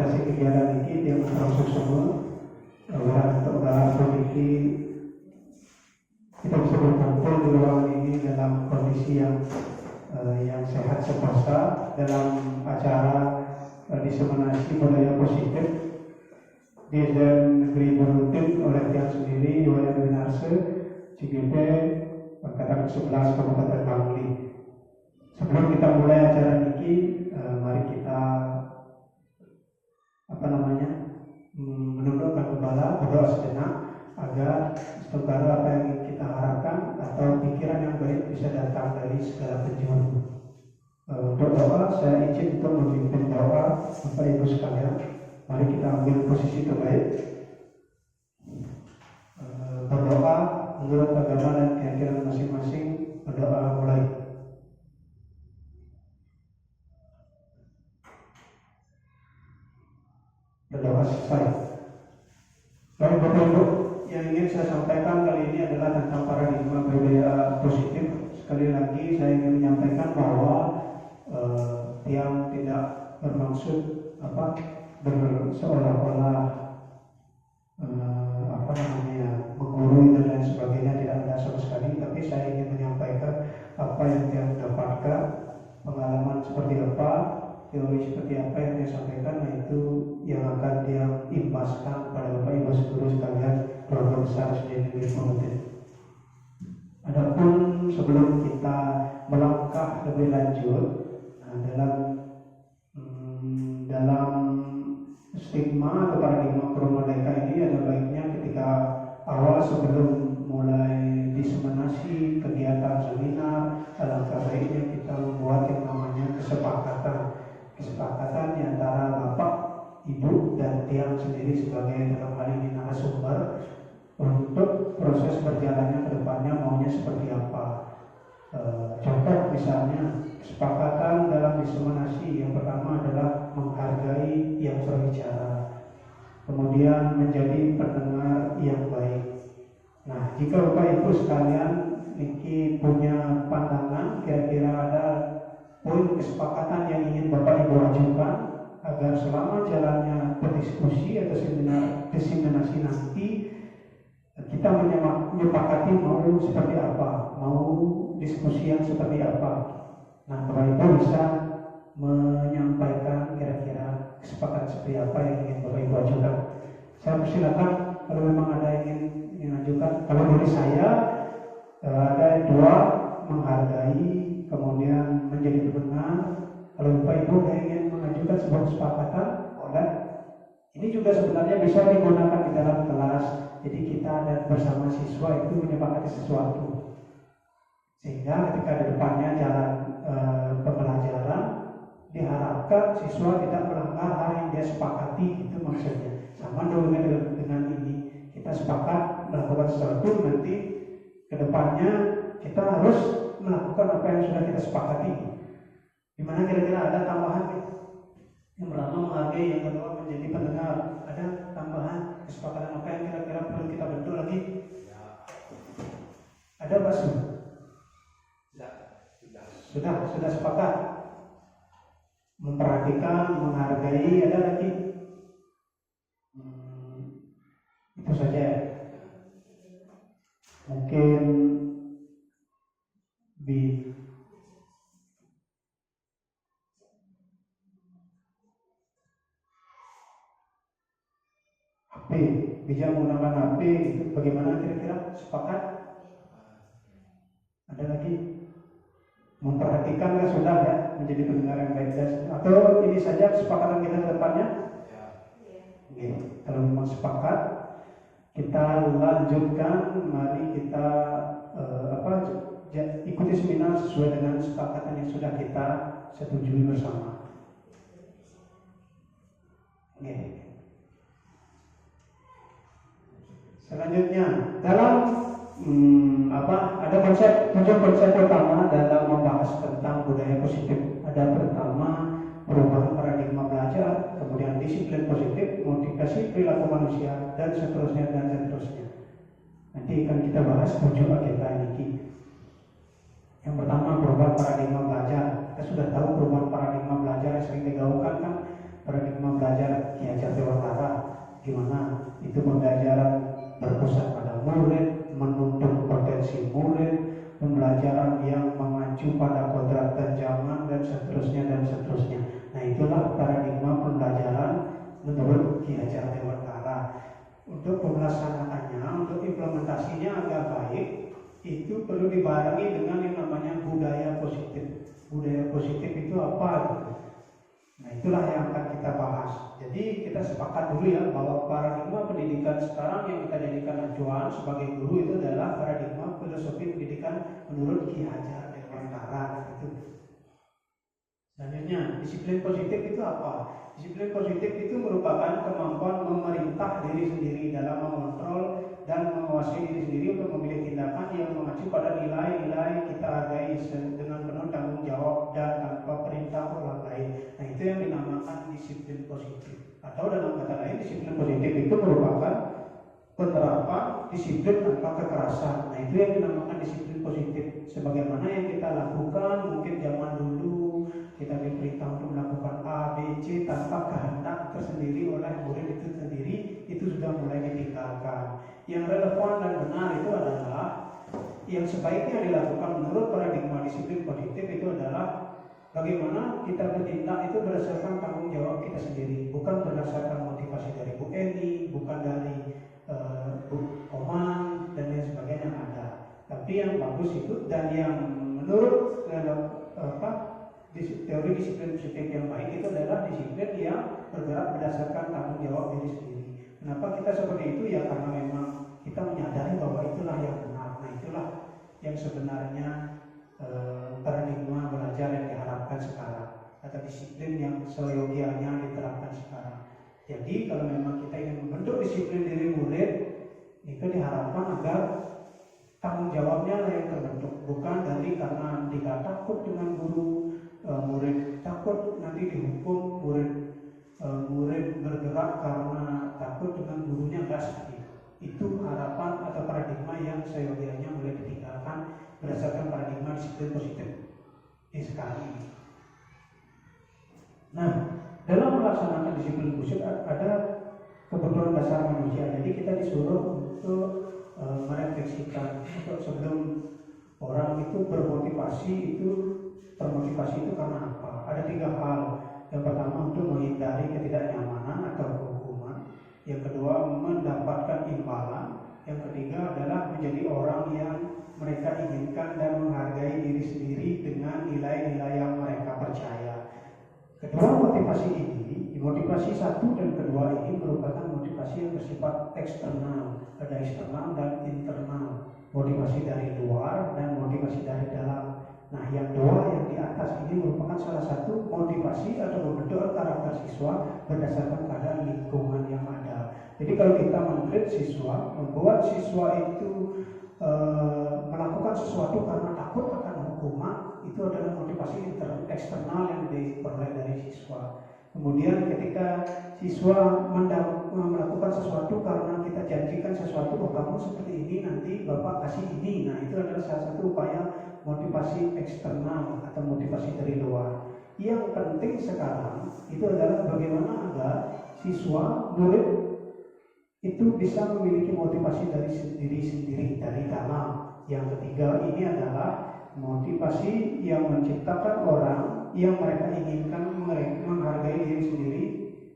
fasilitasi kegiatan ini yang termasuk semua untuk dalam kondisi kita bisa berkumpul di ruangan ini dalam kondisi yang sehat semesta dalam acara diseminasi budaya positif di negeri Burutin oleh pihak sendiri Wayan Winarse CGP Angkatan 11 Kabupaten Bangli. Sebelum kita mulai acara ini, mari kita menundukkan kepala, berdoa sejenak agar semoga apa yang ingin kita harapkan atau pikiran yang baik bisa datang dari segala penjuru. Untuk doa, saya izin untuk memimpin doa Bapak Ibu sekalian. Mari kita ambil posisi terbaik. Berdoa menurut agama dan keyakinan masing-masing. Berdoa mulai. Berdoa selesai. Baik Bapak Ibu, yang ingin saya sampaikan kali ini adalah tentang paradigma budaya positif. Sekali lagi saya ingin menyampaikan bahwa yang tidak bermaksud seolah-olah menggurui dan lain sebagainya, tidak ada sama sekali. Tapi saya ingin menyampaikan apa yang dia dapatkan, pengalaman seperti apa, teori seperti apa yang dia sampaikan, nah itu yang akan dia imbaskan pada Bapak Ibu seluruh sekalian keluarga besar di negeri Burutin. Adapun sebelum kita melangkah lebih lanjut, dalam stigma atau paradigma Purwodeka ini ada baiknya ketika awal sebelum mulai diseminasi kegiatan seminar, alangkah baiknya kita membuat yang namanya kesepakatan di antara Bapak, Ibu, dan tiang sendiri sebagai dalam hal ini narasumber untuk proses berjalannya ke depannya maunya seperti apa. Contoh misalnya kesepakatan dalam diseminasi yang pertama adalah menghargai yang berbicara, kemudian menjadi pendengar yang baik. Nah, jika Bapak Ibu sekalian Niki punya pandangan, kira-kira ada poin kesepakatan yang ingin Bapak Ibu ajukan agar selama jalannya berdiskusi atau seminar diseminasi nanti kita menyepakati mau seperti apa, mau diskusi yang seperti apa. Nah, Bapak Ibu bisa menyampaikan kira-kira kesepakatan seperti apa yang ingin Bapak Ibu ajukan. Saya persilakan kalau memang ada yang ingin ajukan. Kalau dari saya ada dua, menghargai, kemudian menjadi pendengar. Kalau Bapak Ibu ingin mengajukan sebuah kesepakatan, boleh. Ini juga sebenarnya bisa digunakan di dalam kelas. Jadi kita dan bersama siswa itu menyepakati sesuatu, sehingga ketika di depannya jalan pembelajaran diharapkan siswa tidak melanggar hal yang dia sepakati, itu maksudnya. Sama dengan ini, kita sepakat melakukan sesuatu, nanti ke depannya kita harus melakukan apa yang sudah kita sepakati. Dimana kira-kira ada tambahan? Yang pertama menghargai, yang kedua menjadi pendengar. Ada tambahan kesepakatan apa yang kira-kira perlu kita bentuk lagi? Ada Pak Su? Sudah sepakat. Memperhatikan, menghargai, ada lagi? Itu saja. Mungkin bisa menggunakan HP itu bagaimana kira-kira? Sepakat? Ada lagi? Memperhatikan sudah ya, menjadi pendengar yang baik. Atau ini saja kesepakatan kita ke depannya? Oke, kalau memang sepakat, kita lanjutkan. Mari kita ikuti seminar sesuai dengan kesepakatan yang sudah kita setujui bersama. Oke. Selanjutnya dalam ada tujuan konsep pertama dalam membahas tentang budaya positif. Ada pertama perubahan paradigma belajar, kemudian disiplin positif, modifikasi perilaku manusia, dan seterusnya. Nanti akan kita bahas 7 agenda ini. Yang pertama perubahan paradigma belajar. Kita sudah tahu perubahan paradigma belajar yang sering digaungkan kan paradigma belajar seterusnya. Nah, itulah paradigma pembelajaran menurut Ki Hajar Dewantara. Untuk pelaksanaannya, untuk implementasinya agar baik, itu perlu dibarengi dengan yang namanya budaya positif. Budaya positif itu apa? Nah, itulah yang akan kita bahas. Jadi kita sepakat dulu ya bahwa paradigma pendidikan sekarang yang kita jadikan acuan sebagai guru itu adalah paradigma filosofi pendidikan menurut Ki Hajar Dewantara. Itu. Selanjutnya, disiplin positif itu apa? Disiplin positif itu merupakan kemampuan memerintah diri sendiri dalam mengontrol dan menguasai diri sendiri untuk memilih tindakan yang mengacu pada nilai-nilai kita hargai dengan penuh tanggung jawab dan tanpa perintah orang lain. Nah, itu yang dinamakan disiplin positif. Atau dalam kata lain, disiplin positif itu merupakan penerapan disiplin tanpa kekerasan. Nah, itu yang dinamakan disiplin positif. Sebagaimana yang kita lakukan mungkin zaman dulu, kita diperintah untuk melakukan A, B, C tanpa kehendak tersendiri oleh murid itu sendiri, itu sudah mulai ditinggalkan. Yang relevan dan benar itu adalah yang sebaiknya dilakukan menurut paradigma disiplin positif itu adalah bagaimana kita bertindak itu berdasarkan tanggung jawab kita sendiri, bukan berdasarkan motivasi dari Bu Eni, bukan dari Bu Oman dan lain sebagainya yang ada. Tapi yang bagus itu dan yang menurut teori disiplin positif yang baik itu adalah disiplin yang bergerak berdasarkan tanggung jawab diri sendiri. Kenapa kita seperti itu? Ya karena memang kita menyadari bahwa itulah yang benar. Nah, itulah yang sebenarnya paradigma belajar yang diharapkan sekarang, atau disiplin yang seyogianya diterapkan sekarang. Jadi kalau memang kita ingin membentuk disiplin diri murid, itu diharapkan agar tanggung jawabnya yang terbentuk, bukan dari karena dia takut dengan guru, murid takut nanti dihukum, murid bergerak karena takut dengan gurunya, enggak seperti itu. Itu harapan atau paradigma yang seyogianya mulai ditinggalkan berdasarkan paradigma disiplin positif di sekarang ini. Nah, dalam melaksanakan disiplin positif ada kebutuhan dasar manusia. Jadi kita disuruh untuk merefleksikan untuk sebelum orang itu bermotivasi itu karena apa? Ada 3 hal. Yang pertama untuk menghindari ketidaknyamanan atau kehukuman. Yang kedua mendapatkan imbalan. Yang ketiga adalah menjadi orang yang mereka inginkan dan menghargai diri sendiri dengan nilai-nilai yang mereka percaya. Kedua motivasi 1 dan kedua ini merupakan motivasi yang bersifat eksternal. Ada eksternal dan internal. Motivasi dari luar dan motivasi dari dalam. Nah, yang dua yang di atas ini merupakan salah satu motivasi atau membentuk karakter siswa berdasarkan keadaan lingkungan yang ada. Jadi kalau kita men-treat siswa, membuat siswa itu melakukan sesuatu karena takut akan hukuman, itu adalah motivasi eksternal yang diperoleh dari siswa. Kemudian ketika siswa melakukan sesuatu karena kita janjikan sesuatu, oh kamu seperti ini nanti Bapak kasih ini. Nah, itu adalah salah satu upaya motivasi eksternal atau motivasi dari luar. Yang penting sekarang itu adalah bagaimana agar siswa, murid itu bisa memiliki motivasi dari diri sendiri, dari dalam. Yang ketiga ini adalah motivasi yang menciptakan orang yang mereka inginkan menghargai diri sendiri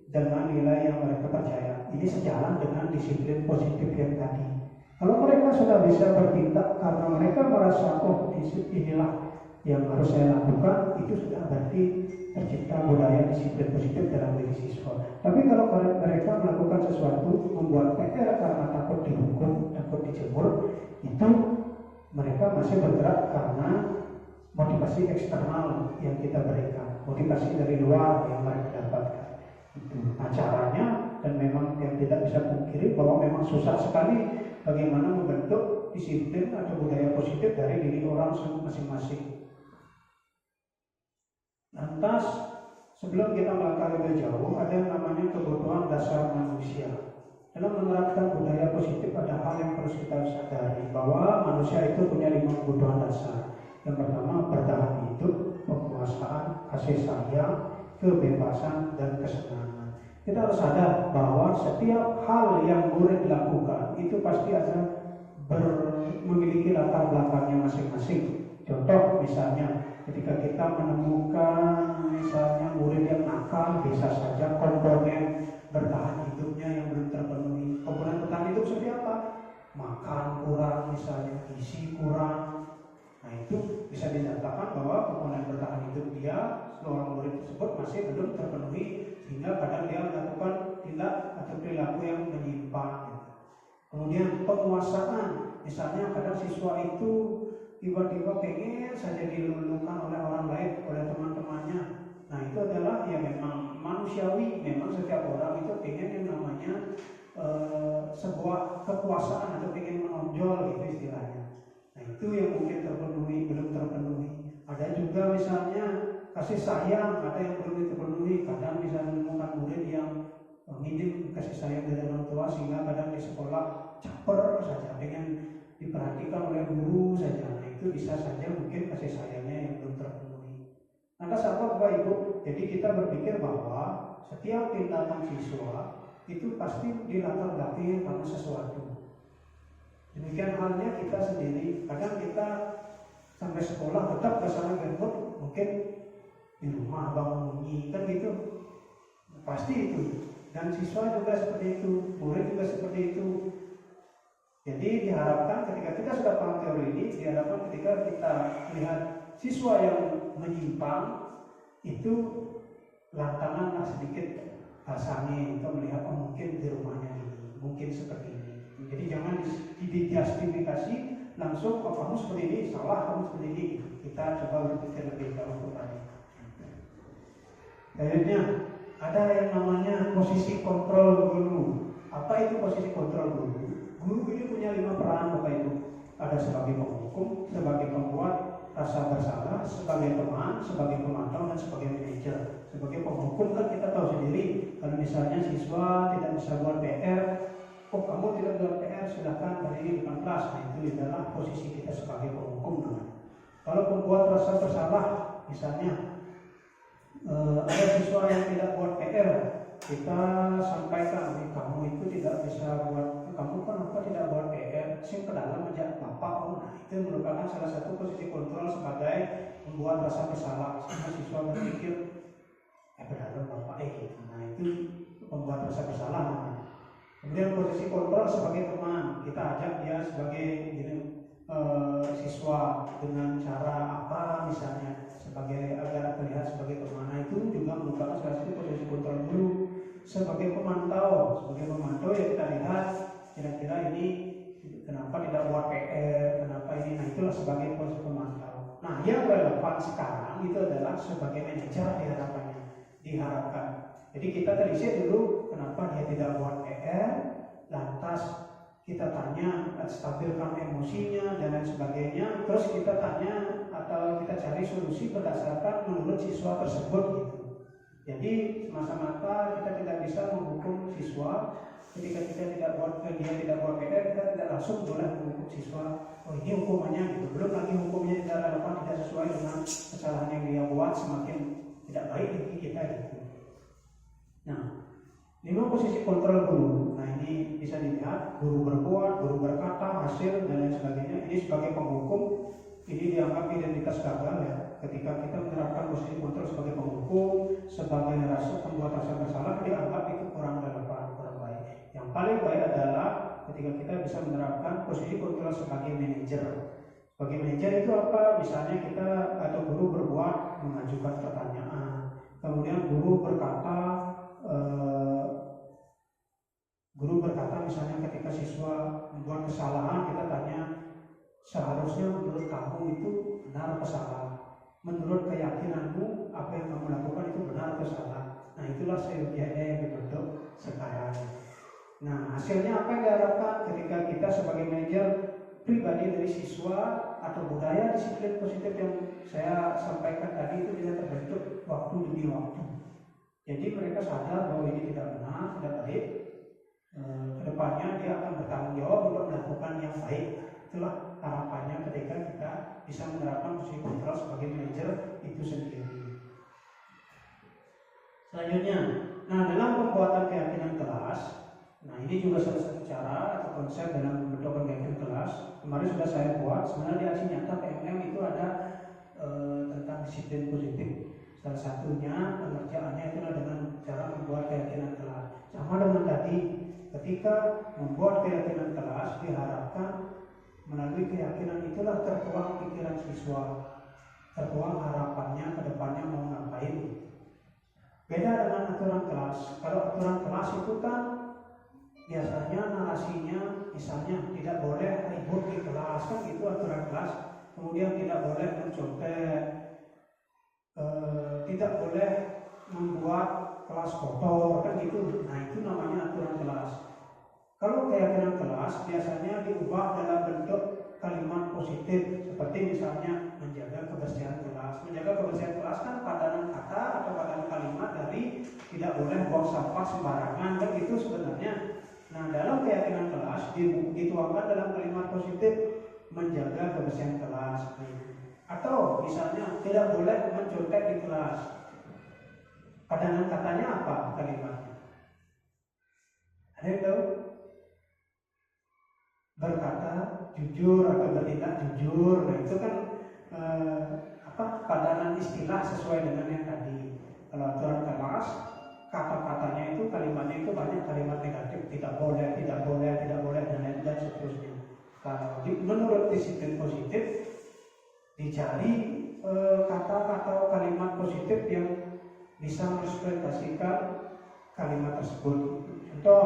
dengan nilai yang mereka percaya. Ini sejalan dengan disiplin positif yang tadi. Kalau mereka sudah bisa bertindak karena mereka merasa, oh inilah yang harus saya lakukan, itu sudah berarti tercipta budaya disiplin positif dalam diri siswa. Tapi kalau mereka melakukan sesuatu, membuat PR karena takut dihukum, takut dijemur, itu mereka masih bergerak karena motivasi eksternal yang kita berikan, motivasi dari luar yang mereka dapatkan. Nah, caranya, dan memang yang tidak bisa pungkiri bahwa memang susah sekali bagaimana membentuk disiplin atau budaya positif dari diri orang masing-masing. Lantas, sebelum kita melangkah lebih jauh, ada yang namanya kebutuhan dasar manusia. Dalam menerapkan budaya positif ada hal yang harus kita sadari, bahwa manusia itu punya 5 kebutuhan dasar. Yang pertama, bertahan hidup, penguasaan, kasih sayang, kebebasan, dan kesenangan. Kita harus sadar bahwa setiap hal yang murid lakukan itu pasti ada memiliki latar belakangnya masing-masing. Contoh misalnya, ketika kita menemukan misalnya murid yang nakal, bisa saja komponen bertahan hidupnya yang belum terpenuhi. Komponen bertahan hidup seperti apa? Makan kurang misalnya, gizi kurang. Nah itu bisa dinyatakan bahwa komponen bertahan hidup dia, seorang murid tersebut masih belum terpenuhi, sehingga kadang dia melakukan tindak atau perilaku yang menyimpang. Kemudian penguasaan, misalnya kadang siswa itu tiba-tiba pengen saja dilulukan oleh orang lain, oleh teman-temannya. Nah itu adalah ya memang manusiawi, memang setiap orang itu pengen yang namanya sebuah kekuasaan atau pengen menonjol gitu istilahnya. Nah itu yang mungkin terpenuhi, belum terpenuhi. Ada juga misalnya kasih sayang, ada yang belum terpenuhi. Kadang bisa menemukan murid yang minim kasih sayang dari orang tua, sehingga kadang di sekolah caper saja, pengen diperhatikan oleh guru saja. Nah itu bisa saja mungkin kasih sayangnya yang belum terpenuhi. Maka sahabat Bapak Ibu, jadi kita berpikir bahwa setiap tindakan siswa itu pasti dilatar belakangi karena sesuatu. Demikian halnya kita sendiri, kadang kita sampai sekolah tetap bersama handphone, mungkin di rumah abang bunyi kan gitu, pasti itu. Dan siswa juga seperti itu, murid juga seperti itu. Jadi diharapkan ketika kita sudah paham teori ini, diharapkan ketika kita melihat siswa yang menyimpang itu lantanganlah sedikit pasangi untuk melihat mungkin di rumahnya ini, mungkin seperti ini. Jadi jangan dijustifikasi langsung kamu seperti ini, salah kamu seperti ini. Kita coba berpikir lebih jauh kepada. Akhirnya ada yang namanya posisi kontrol guru. Apa itu posisi kontrol guru? Guru ini punya 5 peran Bapak Ibu. Ada sebagai penghukum, sebagai pembuat rasa bersalah, sebagai teman, sebagai pemantau, dan sebagai manajer. Sebagai penghukum kan kita tahu sendiri, kalau misalnya siswa tidak bisa buat PR, oh kamu tidak buat PR, silakan hari ini bukan kelas. Nah itu adalah posisi kita sebagai penghukum. Kalau pembuat rasa bersalah, misalnya ada siswa yang tidak buat PR, kita sampaikan, kamu itu tidak bisa buat, kamu kenapa tidak buat PR, sing ke dalam aja bapak. Nah itu merupakan salah satu posisi kontrol sebagai membuat rasa bersalah, sehingga siswa berpikir ke dalam bapak gitu. Nah itu membuat rasa bersalah namanya. Kemudian posisi kontrol sebagai teman, kita ajak dia sebagai siswa dengan cara apa misalnya, sebagai agar terlihat sebagai teman. Nah itu juga merupakan salah satu posisi kontrol guru. Sebagai pemantau ya kita lihat kira-kira ini kenapa tidak buat PR, kenapa ini. Nah itulah sebagai posisi pemantau. Nah yang relevan sekarang itu adalah sebagai manajer diharapkan. Jadi kita telisik dulu kenapa dia tidak buat PR, lantas kita tanya, stabilkan emosinya dan lain sebagainya. Terus kita tanya atau kita cari solusi berdasarkan menurut siswa tersebut gitu. Jadi semata-mata kita tidak bisa menghukum siswa ketika kita tidak buat, dia tidak buat PR, kita tidak langsung boleh menghukum siswa. Oh ini hukumannya gitu. Belum lagi hukumnya tidak relevan, tidak sesuai dengan kesalahan yang dia buat, semakin tidak baik bagi kita gitu. Nah, 5 posisi kontrol guru. Nah ini bisa dilihat, guru berbuat, guru berkata, hasil dan lain sebagainya. Ini sebagai penghukum, ini dianggap identitas gagal ya. Ketika kita menerapkan posisi kontrol sebagai penghukum, sebagai rasa pembuat rasa bersalah, dianggap itu kurang relevan, kurang baik. Yang paling baik adalah ketika kita bisa menerapkan posisi kontrol sebagai manajer. Sebagai manajer itu apa? Misalnya kita atau guru berbuat, mengajukan pertanyaan. Kemudian guru berkata misalnya ketika siswa membuat kesalahan, kita tanya seharusnya menurut kamu itu benar atau salah, menurut keyakinanmu apa yang kamu lakukan itu benar atau salah. Nah itulah seyogianya yang dibentuk sekarang. Nah hasilnya apa yang diharapkan ketika kita sebagai manajer pribadi dari siswa atau budaya disiplin positif yang saya sampaikan tadi itu bisa terbentuk waktu demi waktu. Jadi mereka sadar bahwa ini tidak benar, tidak baik. Kedepannya dia akan bertanggung jawab untuk melakukan yang baik. Itulah harapannya ketika kita bisa menerapkan posisi kontrol sebagai manajer itu sendiri. Selanjutnya, nah dalam pembuatan keyakinan kelas, nah ini juga salah satu cara atau konsep dalam pembentukan keyakinan kelas. Kemarin sudah saya buat. Sebenarnya di aksi nyata PMM itu ada disiplin positif. Salah satunya pengerjaannya itulah dengan cara membuat keyakinan kelas. Sama dengan tadi, ketika membuat keyakinan kelas diharapkan melalui keyakinan itulah tertuang pikiran siswa, tertuang harapannya ke depannya mau ngapain. Beda dengan aturan kelas. Kalau aturan kelas itu kan biasanya narasinya misalnya tidak boleh ribut di kelas, kan itu aturan kelas. Kemudian tidak boleh mencontek, tidak boleh membuat kelas kotor, kan gitu. Nah itu namanya aturan kelas. Kalau keyakinan kelas biasanya diubah dalam bentuk kalimat positif, seperti misalnya menjaga kebersihan kelas. Menjaga kebersihan kelas kan padanan kata atau padanan kalimat dari tidak boleh buang sampah sembarangan, kan itu sebenarnya. Nah dalam keyakinan kelas dituangkan dalam kalimat positif, menjaga kebersihan kelas. Atau misalnya tidak boleh mencontek di kelas. Padanan katanya apa kalimatnya? Ada yang tahu? Berkata jujur atau bertindak jujur. Nah itu kan padanan istilah sesuai dengan yang tadi. Kalau aturan kelas, kata-katanya itu, kalimatnya itu banyak kalimat negatif, tidak boleh, tidak boleh, tidak boleh, dan seterusnya. Kalau menurut disiplin positif, dicari kata atau kalimat positif yang bisa menginterpretasikan kalimat tersebut. Contoh,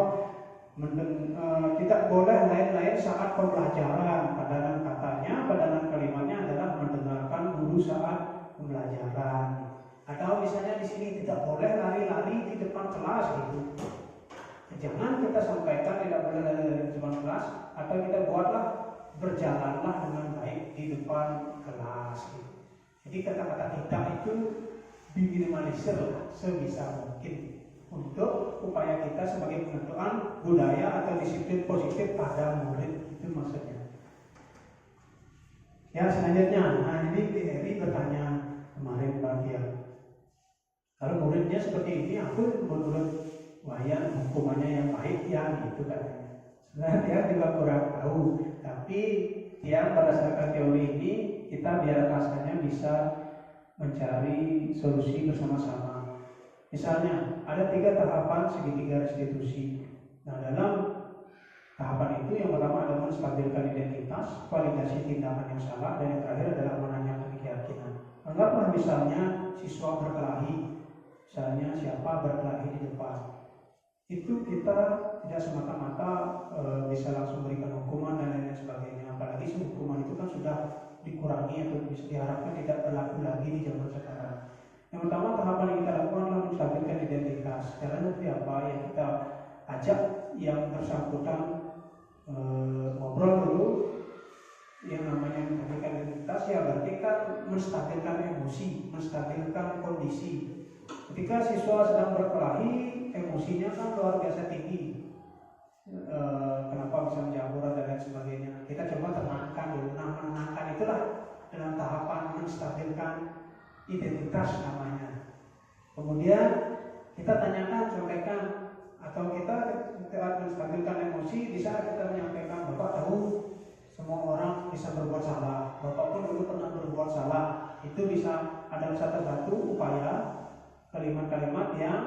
tidak boleh lain-lain saat pembelajaran. Padanan katanya, padanan kalimatnya adalah mendengarkan guru saat pembelajaran. Atau misalnya di sini tidak boleh lari-lari di depan kelas gitu. Jangan kita sampaikan tidak boleh lari-lari di depan kelas, atau kita buatlah berjalanlah dengan baik di depan kelas gitu. Jadi kata-kata tidak itu diminimalisir sebisa mungkin untuk upaya kita sebagai pembentukan budaya atau disiplin positif pada murid, itu maksudnya. Ya selanjutnya, nah ini Eri bertanya kemarin bagian, kalau muridnya seperti ini, aku menurut Wayan hukumannya yang baik ya gitu katanya. Sebenarnya dia juga kurang tahu, tapi dia berdasarkan teori ini kita biar rasanya bisa mencari solusi bersama-sama. Misalnya ada 3 tahapan segitiga restitusi. Nah dalam tahapan itu yang pertama adalah menstabilkan identitas, validasi tindakan yang salah, dan yang terakhir adalah menanyakan keyakinan. Anggaplah misalnya siswa berkelahi, misalnya siapa berkelahi di depan. Itu kita tidak semata-mata bisa langsung berikan hukuman dan lain sebagainya. Apalagi hukuman itu kan sudah dikurangi atau bisa diharapkan tidak berlaku lagi di zaman sekarang. Yang pertama tahapan yang kita lakukan adalah menstabilkan identitas. Caranya seperti apa? Ya kita ajak yang bersangkutan ngobrol dulu. Yang namanya menstabilkan identitas ya berarti kan menstabilkan emosi, menstabilkan kondisi. Ketika siswa sedang berkelahi, emosinya kan luar biasa tinggi. Kenapa bisa menjamur dan lain sebagainya. Kita coba tenangkan dulu. Nah menenangkan itulah dalam tahapan menstabilkan identitas namanya. Kemudian kita tanyakan, sampaikan, atau kita menstabilkan emosi di saat kita menyampaikan, Bapak tahu semua orang bisa berbuat salah, Bapak pun dulu pernah berbuat salah. Itu bisa ada satu upaya kalimat-kalimat yang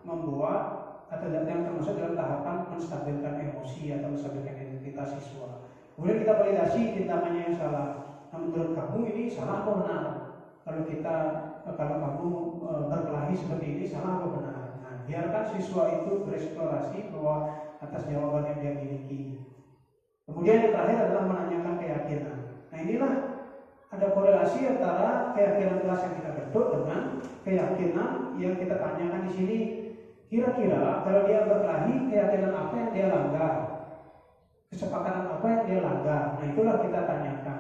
membuat atau yang termasuk dalam tahapan menstabilkan emosi atau menstabilkan identitas siswa. Kemudian kita validasi tindakannya yang salah. Nah, menurut kamu ini salah atau benar? Kalau kamu berkelahi seperti ini salah atau benar? Nah, biarkan siswa itu bereksplorasi bahwa atas jawaban yang dia miliki. Kemudian yang terakhir adalah menanyakan keyakinan. Nah inilah ada korelasi antara keyakinan kelas yang kita bentuk dengan keyakinan yang kita tanyakan di sini. Kira-kira kalau dia berkelahi, keyakinan apa yang dia langgar? Kesepakatan apa yang dia langgar? Nah itulah kita tanyakan.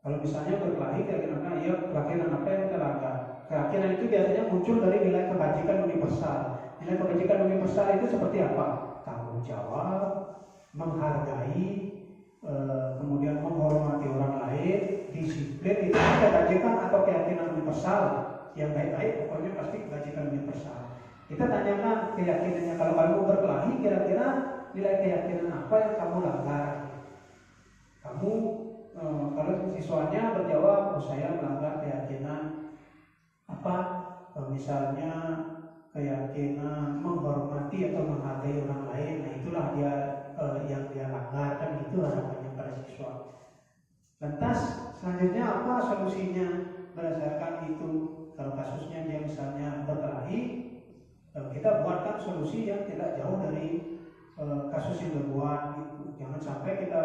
Kalau misalnya berkelahi, keyakinan apa yang kita langgar? Keyakinan itu biasanya muncul dari nilai kebajikan universal. Nilai kebajikan universal itu seperti apa? Tanggung jawab, menghargai, kemudian menghormati orang lain, disiplin. Itu kebajikan atau keyakinan universal yang baik-baik, pokoknya pasti kebajikan universal. Kita tanyakan keyakinannya, kalau kamu berkelahi, kira-kira nilai keyakinan apa yang kamu langgar? Kamu kalau siswanya berjawab, saya melanggar keyakinan misalnya keyakinan menghormati atau menghargai orang lain, nah itulah dia yang dia langgar, kan itu harapannya pada siswa. Lantas selanjutnya apa solusinya berdasarkan itu? Kalau kasusnya dia misalnya berkelahi, kita buatkan solusi yang tidak jauh dari kasus yang dibuat gitu. Jangan sampai kita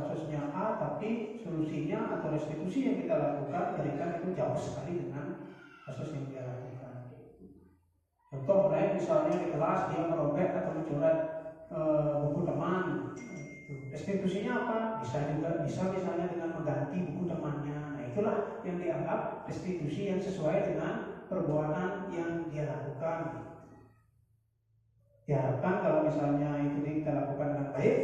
kasusnya A tapi solusinya atau restitusi yang kita lakukan berikan itu jauh sekali dengan kasus yang dia lakukan. Contoh lain misalnya di kelas dia merobek atau mencoret buku teman, restitusinya apa? Bisa misalnya dengan mengganti buku temannya. Nah itulah yang dianggap restitusi yang sesuai dengan perbuatan yang dia lakukan. Diharapkan kalau misalnya itu kita lakukan dengan baik,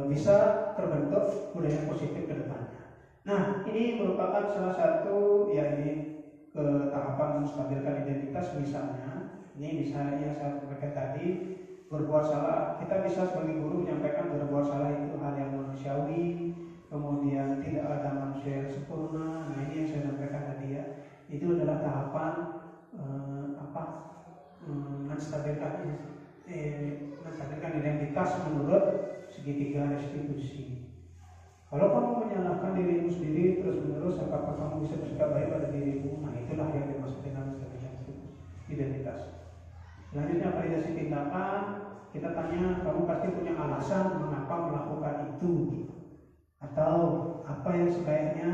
bisa terbentuk budaya positif ke depannya. Nah, ini merupakan salah satu ke tahapan menstabilkan identitas. Misalnya, ini bisa yang saya sampaikan tadi, berbuat salah. Kita bisa sebagai guru menyampaikan berbuat salah itu hal yang manusiawi, kemudian tidak ada manusia yang sempurna. Nah, ini yang saya sampaikan tadi ya. Itu adalah tahapan menstabilkan identitas menurut segitiga restitusi. Kalau kamu menyalahkan dirimu sendiri terus menerus, apakah kamu bisa bersikap baik pada dirimu? Nah itulah yang dimaksud dengan menstabilkan identitas. Selanjutnya validasi tindakan. Kita tanya, kamu pasti punya alasan mengapa melakukan itu, atau apa yang sebaiknya,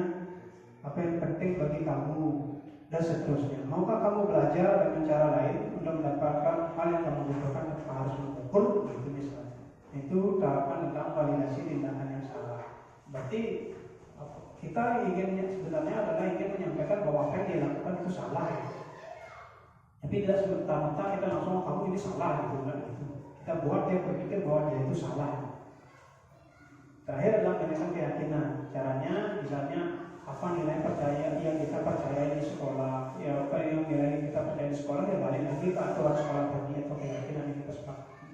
apa yang penting bagi kamu, dan seterusnya. Maukah kamu belajar dengan cara lain untuk mendapatkan hal yang kamu butuhkan tanpa harus mengukur? Itu misalnya. Itu tahapan tentang validasi tindakan yang salah. Berarti kita sebenarnya adalah ingin menyampaikan bahwa apa yang dia lakukan itu salah. Tapi tidak semerta-merta kita langsung kamu ini salah gitu kan. Kita buat dia berpikir bahwa dia itu salah. Terakhir adalah menanyakan keyakinan. Caranya misalnya apa nilai percaya yang kita percaya di sekolah, ya apa yang nilai kita percaya di sekolah, ya balik lagi ke aturan sekolah tadi atau keyakinan yang kita sepakati.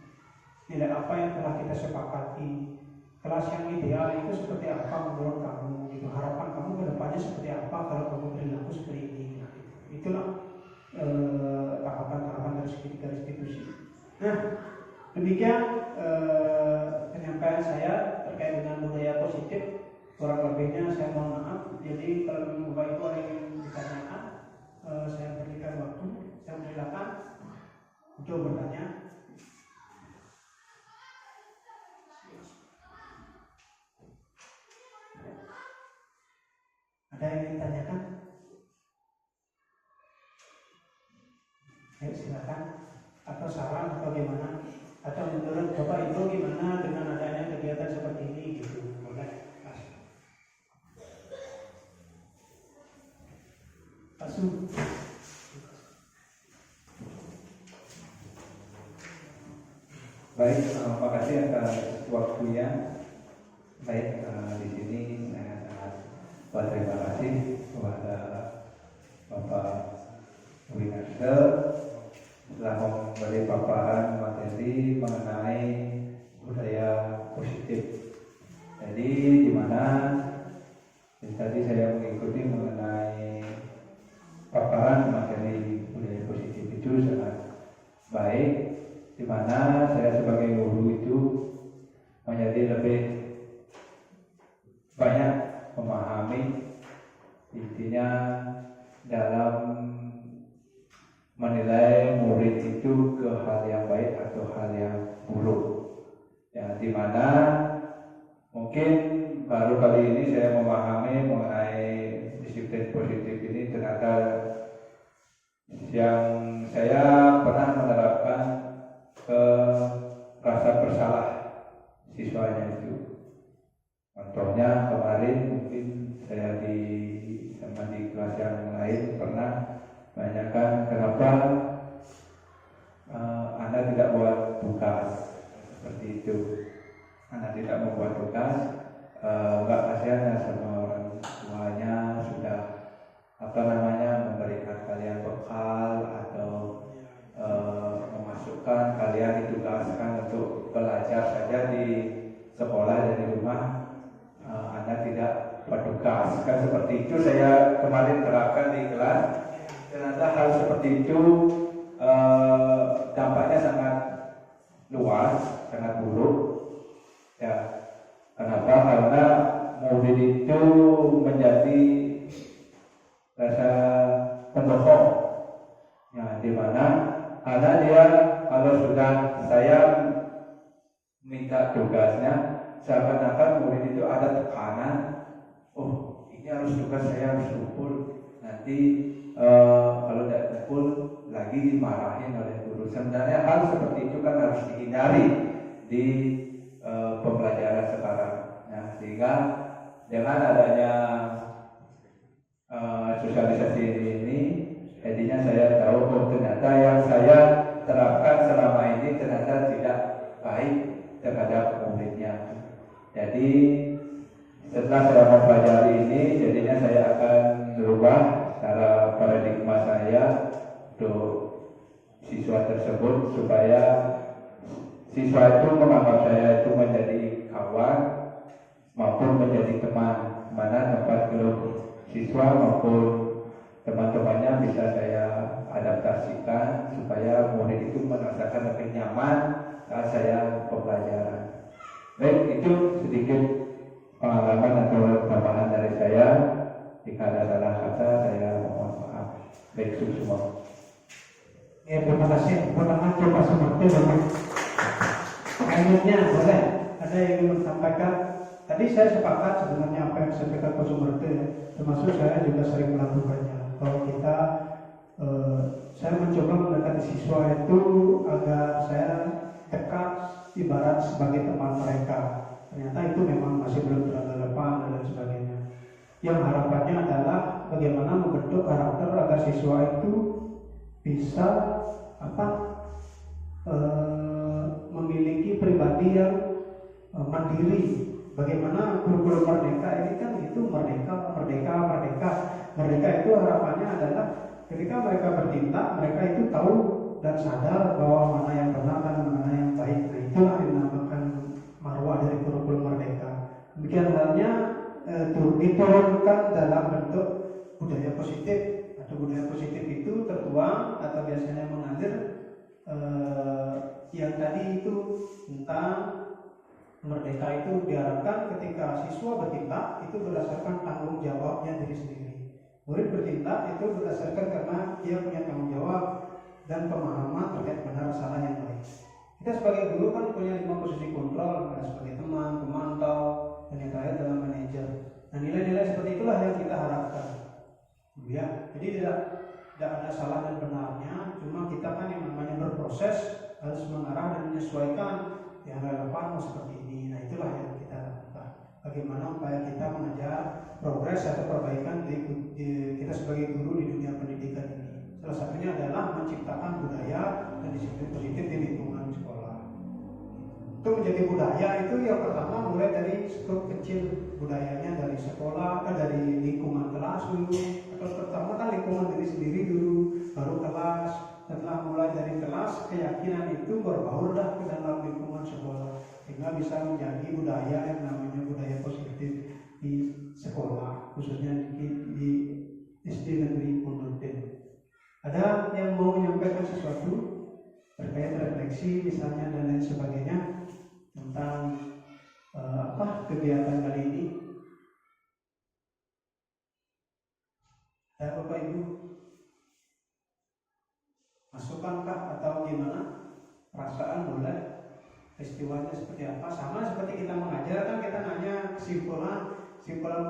Nilai apa yang telah kita sepakati, kelas yang ideal itu seperti apa menurut kamu, itu harapan kamu ke depannya seperti apa kalau kamu perilaku seperti ini. Nah, itulah tahapan-tahapan dari segitiga restitusi. Nah, demikian penyampaian saya terkait dengan budaya positif. Kurang lebihnya saya mohon maaf. Jadi kalau Bapak Ibu ada yang ditanyakan, saya berikan waktu. Saya silakan untuk bertanya. Ada yang ditanyakan? Ayo silakan. Atau saran atau gimana? Atau menurut Bapak Ibu gimana dengan adanya kegiatan seperti ini gitu? Boleh. Baik, terima kasih atas waktunya. Baik, di sini saya sangat berterima kasih kepada Bapak Winarsa telah memberi paparan materi mengenai budaya positif. Jadi di mana tadi saya mengikuti mengenai paparan materi budaya positif itu sangat baik, di mana saya sebagai guru itu menjadi lebih banyak memahami intinya dalam menilai murid itu ke hal yang baik atau hal yang buruk. Ya, di mana mungkin baru kali ini saya memahami mengenai disiplin positif ini. Ternyata yang saya pernah menerapkan ke rasa bersalah siswanya itu. Contohnya kemarin mungkin saya di kelas yang lain pernah menanyakan kenapa Anda tidak buat tugas seperti itu. Anda tidak membuat tugas, enggak kasihan sama orang tuanya sudah memberikan kalian bekal atau memasukkan kalian ditugaskan untuk belajar saja di sekolah dan di rumah. Anda tidak petugas. Kan seperti itu saya kemarin terapkan di kelas. Ternyata hal seperti itu dampaknya sangat luas, sangat buruk. Ya, kenapa? Karena murid itu menjadi rasa pembohong. Ya, di mana karena dia kalau sudah saya minta tugasnya, seakan-akan murid itu ada tekanan. Oh, ini harus tugas saya harus kumpul. Nanti kalau tidak kumpul lagi dimarahin oleh guru. Sebenarnya hal seperti itu kan harus dihindari di pembelajaran sekarang. Nah, sehingga dengan adanya sosialisasi ini, jadinya saya tahu oh ternyata yang saya terapkan selama ini ternyata tidak baik terhadap muridnya. Jadi setelah saya mempelajari ini, jadinya saya akan berubah cara paradigma saya untuk siswa tersebut supaya siswa itu menganggap saya itu menjadi kawan maupun menjadi teman, mana tempat keluh siswa maupun teman-temannya bisa saya adaptasikan supaya murid itu merasakan lebih nyaman saat saya pembelajaran. Baik, itu sedikit pengalaman atau tambahan dari saya. Jika ada salah kata, saya mohon maaf. Baik, semua. Ya, terima kasih. Pertama coba seperti dengan kayaknya boleh. Ada yang ingin sampaikan? Tadi saya sepakat sebenarnya apa yang disampaikan Pak Sumarto ya. Termasuk saya juga sering melakukannya. Kalau kita saya mencoba mendekati siswa itu agar saya dekat ibarat sebagai teman mereka. Ternyata itu memang masih belum terlalu relevan dan lain sebagainya. Yang harapannya adalah bagaimana membentuk karakter agar siswa itu bisa memiliki pribadi yang mandiri. Bagaimana kurikulum merdeka ini kan itu merdeka itu harapannya adalah ketika mereka bertindak mereka itu tahu dan sadar bahwa mana yang benar dan mana yang baik. Nah, itulah yang dinamakan marwah dari kurikulum merdeka. Demikian halnya diturunkan dalam bentuk budaya positif. Atau budaya positif itu tertuang atau biasanya mengalir yang tadi itu tentang merdeka itu diharapkan ketika siswa bertindak itu berdasarkan tanggung jawabnya diri sendiri. Murid bertindak itu berdasarkan karena dia punya tanggung jawab dan pemahaman terkait benar salah yang baik. Kita sebagai guru kan punya 5 posisi kontrol, ada sebagai teman, pemantau, dan yang terakhir adalah manajer. Nah, nilai-nilai seperti itulah yang kita harapkan. Ya, jadi tidak ada salah dan benarnya, cuma kita kan yang namanya berproses harus mengarah dan menyesuaikan yang relevan seperti ini. Nah, itulah yang kita lakukan. Bagaimana upaya kita mengajar progres atau perbaikan di kita sebagai guru di dunia pendidikan ini. Salah satunya adalah menciptakan budaya dan disiplin positif di lingkungan sekolah. Untuk menjadi budaya itu yang pertama mulai dari skop kecil budayanya dari sekolah, dari lingkungan kelas dulu. Atau pertama kan lingkungan diri sendiri dulu, baru kelas. Setelah mulai dari kelas, keyakinan itu berbaurlah ke dalam lingkungan sekolah sehingga bisa menjadi budaya yang namanya budaya positif di sekolah, khususnya di SD Negeri Pondok. Ada yang mau menyampaikan sesuatu terkait refleksi misalnya dan lain sebagainya tentang kegiatan kali ini? Ada Bapak Ibu masukankah atau gimana? Perasaan boleh, peristiwanya seperti apa? Sama seperti kita mengajar kan kita nanya kesimpulan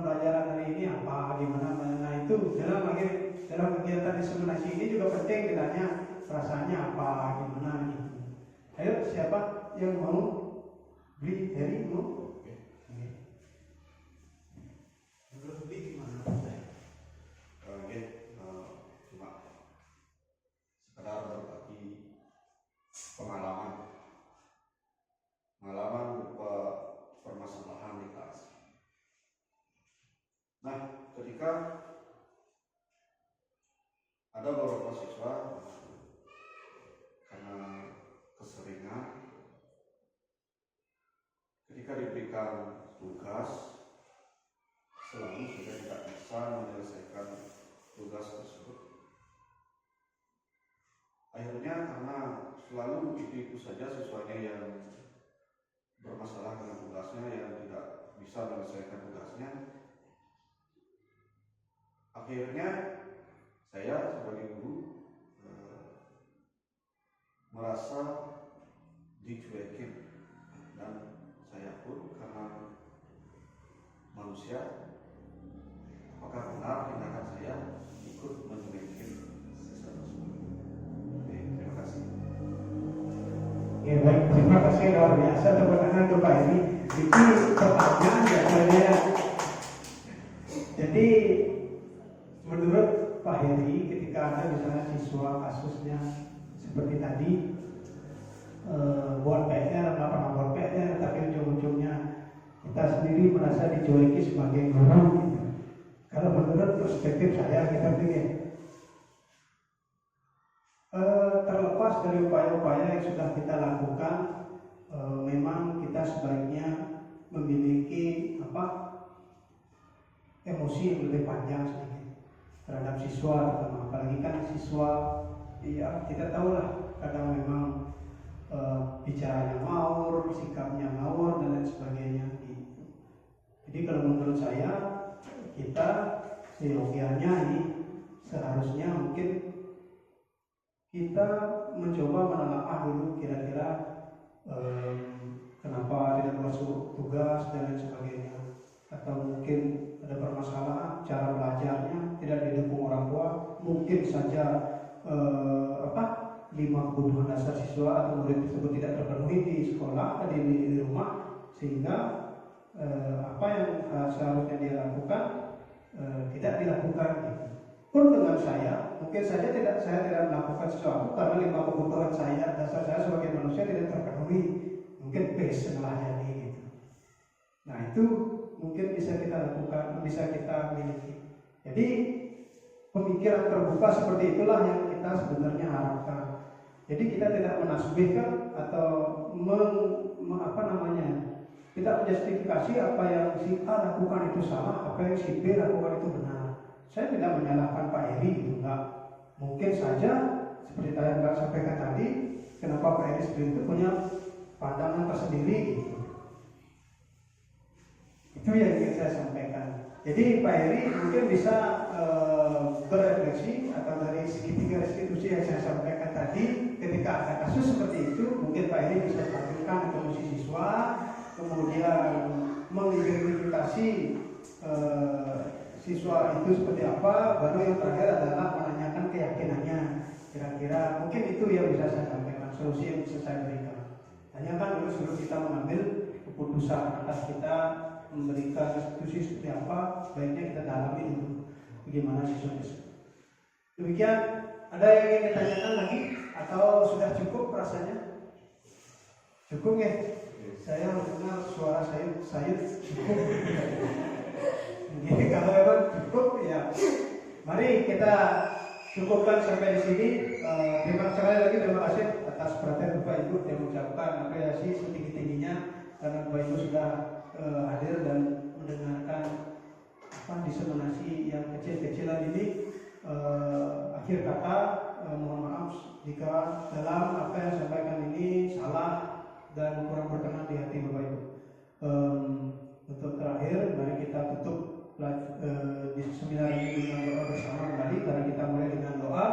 pelajaran hari ini apa, gimana? Nah itu dalam kegiatan diseminasi ini juga penting ditanya perasaannya apa, gimana gitu. Ayo siapa yang mau beli dari mau? Belum beli gimana? Cuma sekedar berbagi pengalaman berupa permasalahan di kelas. Nah, ketika ada beberapa siswa karena keseringan ketika diberikan tugas selalu sudah tidak bisa menyelesaikan tugas tersebut. Akhirnya karena selalu itu saja siswanya yang bermasalah dengan tugasnya, yang tidak bisa menyelesaikan tugasnya, akhirnya saya sebagai guru merasa dicuekin, dan saya pun karena manusia, apakah benar tindakan saya ikut mencuekin siswa tersebut? Oke, terima kasih. Ya baik, terima kasih luar biasa tepuk tangan untuk Pak Heri. Ini pertanyaan ya saya. Jadi menurut Pak Heri, ketika ada misalnya siswa kasusnya seperti tadi buat PR, nggak pernah buat PR, tapi ujung-ujungnya kita sendiri merasa dicueki sebagai guru. Gitu. Kalau menurut perspektif saya, kita pikir terlepas dari upaya-upaya yang sudah kita lakukan, memang kita sebaiknya memiliki emosi yang lebih panjang sedikit terhadap siswa, terutama apalagi kan siswa, ya kita tahu lah kadang memang bicaranya ngawur, sikapnya ngawur dan lain sebagainya. Gitu. Jadi kalau menurut saya, kita seyogianya ini seharusnya mungkin kita mencoba menelaah dulu kira-kira kenapa tidak buat tugas dan lain sebagainya, atau mungkin ada permasalahan cara belajarnya tidak didukung orang tua, mungkin saja 5 kebutuhan dasar siswa atau murid tersebut tidak terpenuhi di sekolah, di rumah, sehingga apa yang seharusnya dia lakukan tidak dilakukan. Gitu. Pun dengan saya, mungkin saja saya tidak melakukan sesuatu karena 5 kebutuhan dasar saya sebagai manusia tidak terpenuhi, mungkin passion lah jadi gitu. Nah itu mungkin bisa kita lakukan, bisa kita miliki. Jadi pemikiran terbuka seperti itulah yang kita sebenarnya harapkan. Jadi kita tidak menasbihkan atau tidak menjustifikasi apa yang si A lakukan itu salah, apa yang si B lakukan itu benar. Saya tidak menyalahkan Pak Heri itu enggak. Mungkin saja seperti saya sampaikan tadi, kenapa Pak Heri sendiri itu punya pandangan tersendiri gitu. Itu yang ingin saya sampaikan. Jadi Pak Heri mungkin bisa berefleksi atau dari segitiga restitusi yang saya sampaikan tadi, ketika ada kasus seperti itu, mungkin Pak Heri bisa tampilkan komisi siswa, kemudian mengidentifikasi siswa itu seperti apa, baru yang terakhir adalah menanyakan keyakinannya. Kira-kira mungkin itu yang bisa saya sampaikan, solusi yang bisa saya berikan. Tanyakan dulu sebelum kita mengambil keputusan atas kita memberikan restitusi seperti apa, baiknya kita dalami dulu bagaimana siswa tersebut. Demikian, ada yang ingin ditanyakan lagi atau sudah cukup rasanya? Cukup ya? Saya mendengar suara saya cukup. Jadi kalau memang cukup ya, mari kita cukupkan sampai di sini. Terima kasih atas perhatian Bapak Ibu, yang mengucapkan apresiasi setinggi-tingginya karena Bapak Ibu sudah hadir dan mendengarkan diseminasi yang kecil-kecilan ini. Akhir kata, mohon maaf jika dalam apa yang saya sampaikan ini salah dan kurang berkenan di hati Bapak Ibu. Untuk terakhir, mari kita tutup di seminar ini dengan doa bersama kembali. Karena kita mulai dengan doa,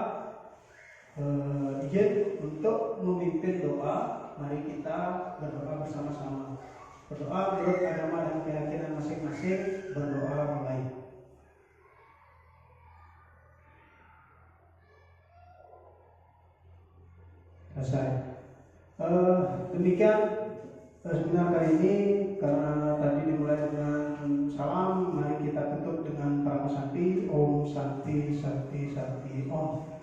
izin untuk memimpin doa, mari kita berdoa bersama-sama. Berdoa menurut agama dan keyakinan masing-masing, berdoa mulai. Selesai. Demikian seminar kali ini, karena tadi dimulai dengan salam, mari kita tutup dengan Parama Santi. Om Santi Santi Santi Om.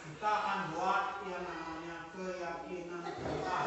Kita akan buat yang namanya keyakinan kita.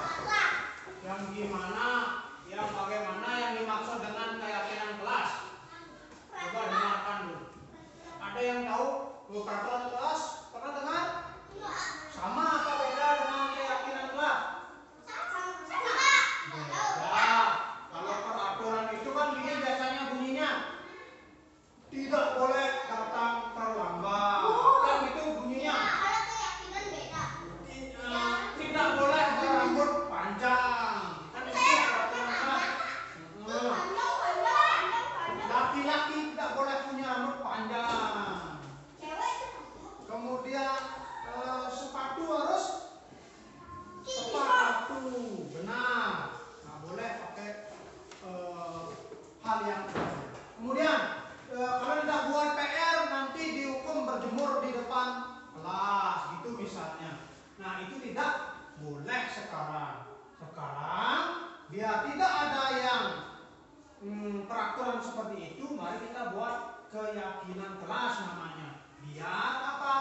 peraturan seperti itu, mari kita buat keyakinan kelas namanya. Biar apa?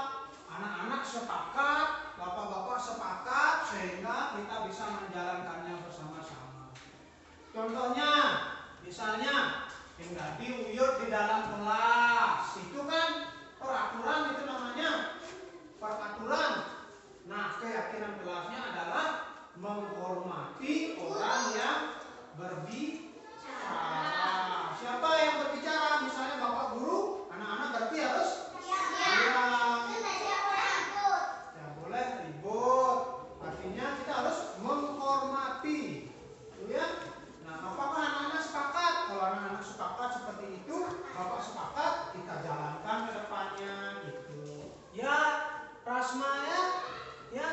Anak-anak sepakat, bapak-bapak sepakat, sehingga kita bisa menjalankannya bersama-sama. Contohnya, misalnya Dadi Uyut di dalam kelas, itu kan peraturan, itu namanya peraturan. Nah, keyakinan kelasnya adalah menghormati orang yang berbicara. Siapa yang berbicara? Misalnya bapak guru, anak-anak berarti harus diam. Ya boleh ribut. Artinya kita harus menghormati, gitu ya. Nah, apakah anak-anak sepakat? Kalau anak-anak sepakat seperti itu, bapak sepakat, kita jalankan ke depannya, gitu. Ya, Rasma ya,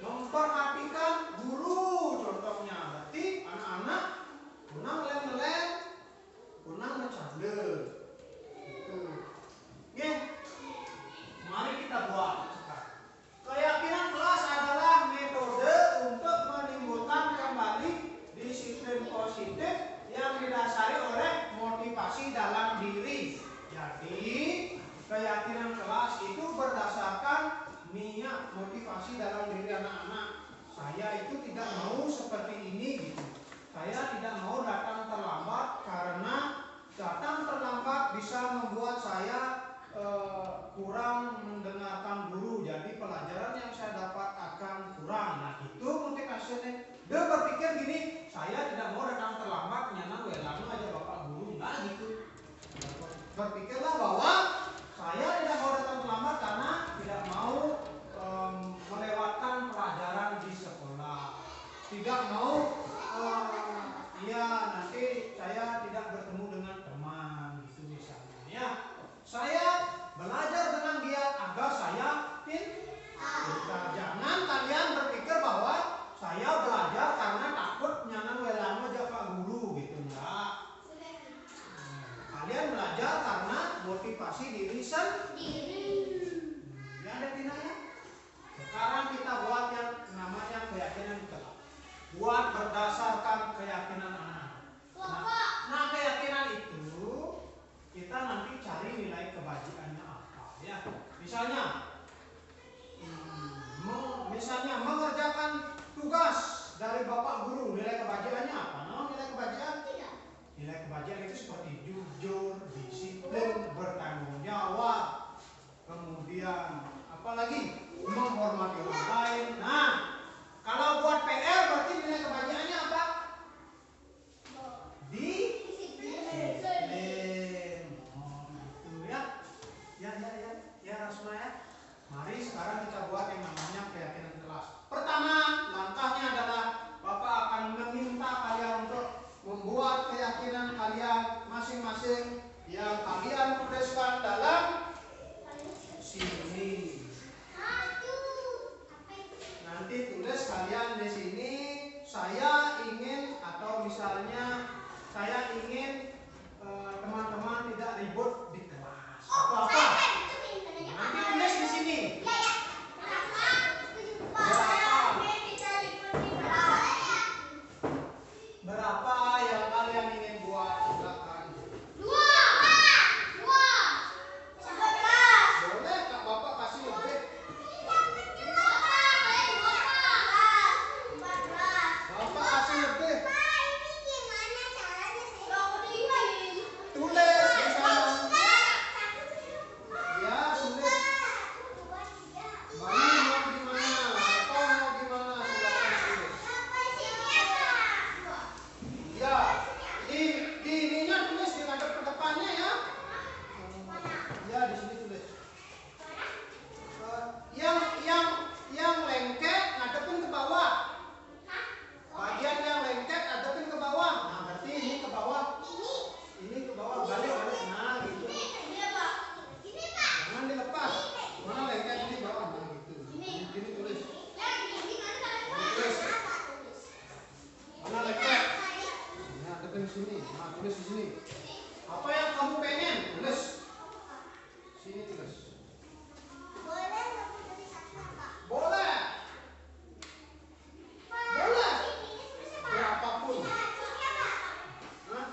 memperhatikan guru contohnya. Berarti anak-anak punang melem-melem, punang bercanda, gitu. Oke, mari kita buat sekarang. Keyakinan kelas adalah metode untuk menimbulkan kembali disiplin positif yang didasari oleh motivasi dalam diri. Jadi, keyakinan kelas itu berdasarkan niat, motivasi dalam diri anak-anak. Saya itu tidak mau seperti ini, gitu. Saya tidak mau datang terlambat karena datang terlambat bisa membuat saya kurang mendengarkan guru. Jadi pelajaran yang saya dapat akan kurang. Nah, itu motivasinya. Dia berpikir gini, saya tidak mau datang terlambat, nyanang langsung aja bapak guru. Nah, gitu. Berpikirlah bahwa saya tidak mau datang terlambat karena tidak mau melewatkan pelajaran di sekolah. Tidak mau nanti saya tidak bertemu dengan teman, gitu misalnya. Ya, saya belajar dengan giat agar saya pintar. Jangan kalian berpikir bahwa saya belajar karena takut nyanang welama Pak guru, gitu ya. Kalian belajar karena motivasi diri sendiri. Ya, ada tinanya. Sekarang kita buat yang namanya keyakinan kelas. Buat berdasarkan keyakinan anak. Nah, keyakinan itu kita nanti cari nilai kebajikannya apa, ya. Misalnya mengerjakan tugas dari bapak guru, nilai kebajikannya apa? Nah, nilai kebajikan tidak. Nilai kebajikan itu seperti jujur, disiplin, bertanggung jawab, kemudian apalagi menghormati orang lain. Nah, kalau buat PR berarti nilai kebajikannya apa? Disiplin. Oh, gitu ya. Ya, Rasma ya. Mari sekarang kita buat yang namanya keyakinan kelas. Pertama, langkahnya adalah Bapak akan meminta kalian untuk membuat keyakinan kalian masing-masing yang kalian tuliskan dalam sini. Nanti tulis kalian di sini, saya ingin, atau misalnya saya ingin teman-teman tidak ribut di kelas. Apa-apa. Nanti tulis di sini. Berapa yang kalian ingin buat? Silakan. 2. Boleh, Kak Bapak kasih lebih. Bapak kasih lebih. Tulis di sana. Ya, tulis. Bayi mau gimana? Bapak mau gimana? Silakan tulis. Ya, di ininya tulis, di ngadep ke depannya ya. Ya, di sini tulis. Yang lengket ngadepin ke bawah. Bagian yang lengket ngadepin ke bawah. Nah, berarti ini ke bawah. Ini ke bawah, balik. Nah, gitu. Jangan dilepas. Mana lengket ini bawah, nah gitu. Ini tulis. Tulis. Mana lengket? Nah, ngadepin sini. Nah, tulis di sini. Apa yang kamu pengen? Tulis. Sini tulis. Boleh. Berapapun. Hah?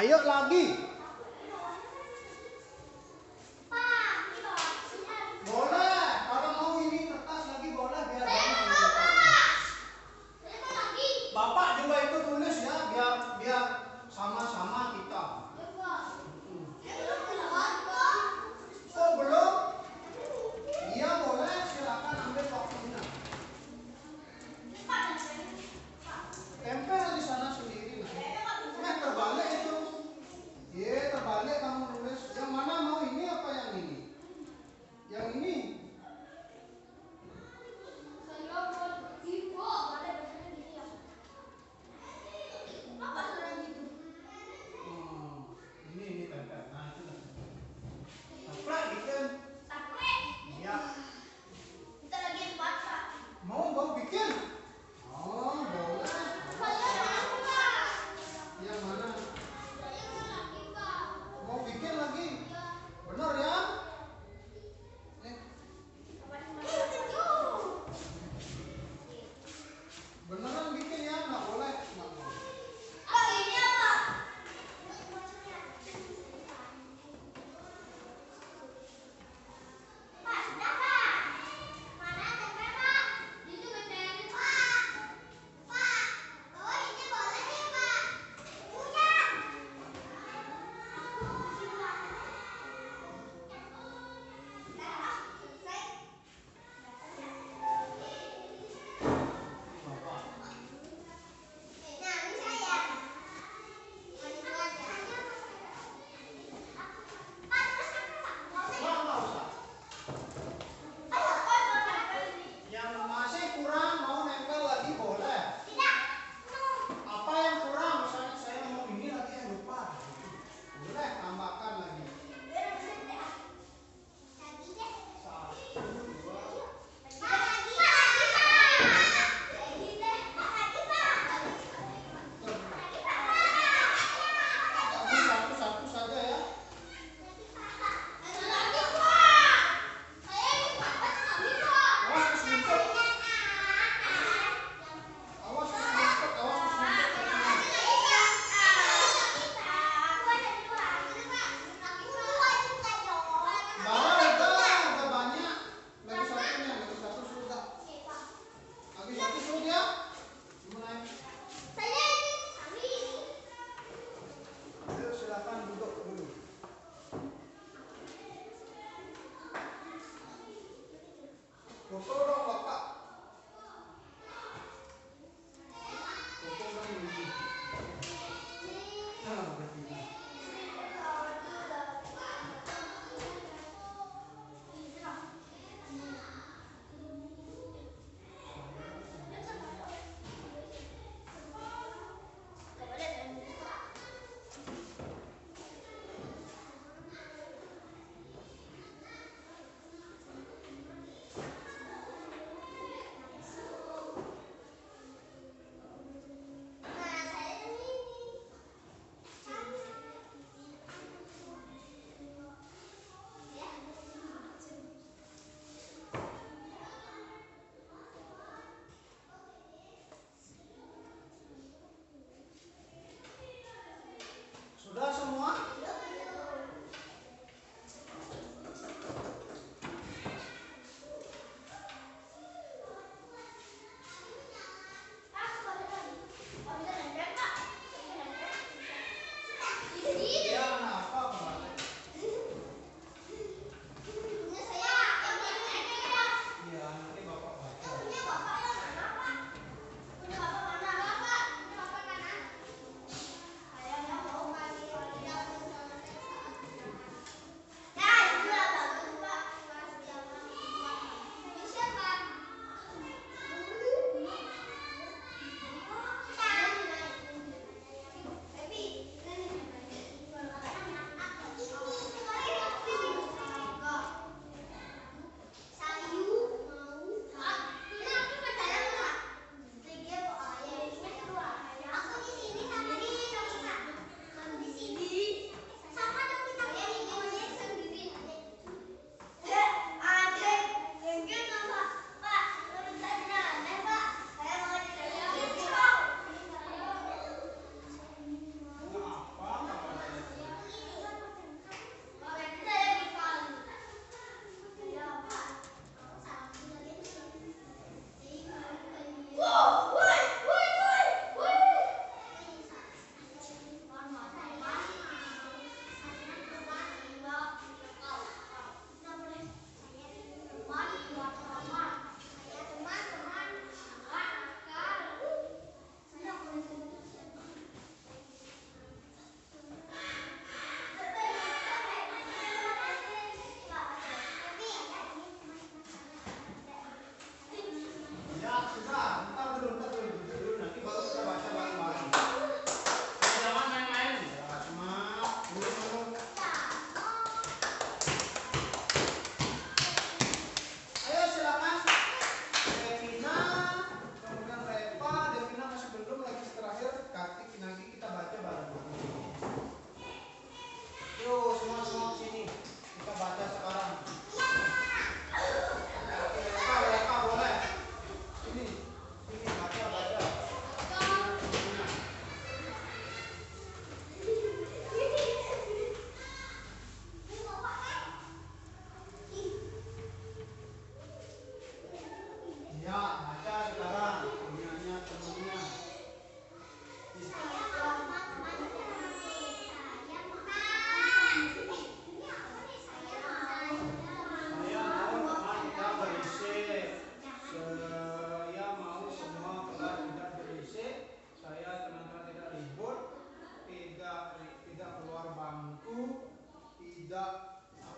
Ayo lagi. Boleh, kalau mau ini kertas lagi boleh biar Bapak juga itu tulis ya biar sama-sama kita. Oh belum? Iya boleh, silakan ambil waktunya. Tempel di sana sendiri. Terbalik itu.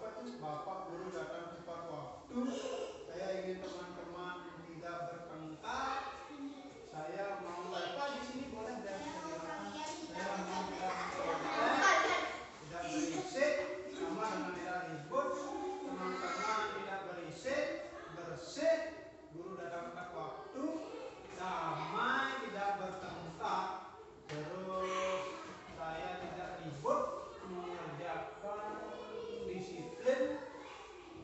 apa tuh? Bapak guru datang tepat waktu. Saya ingin teman-teman tidak bertengkar. Saya mau apa di sini boleh dan saya mau tidak berisik sama dengan tidak ribut. Teman-teman tidak berisik, bersih. Guru datang tepat waktu. Damai, tidak bertengkar. Terus saya tidak ribut mengerjakan disiplin.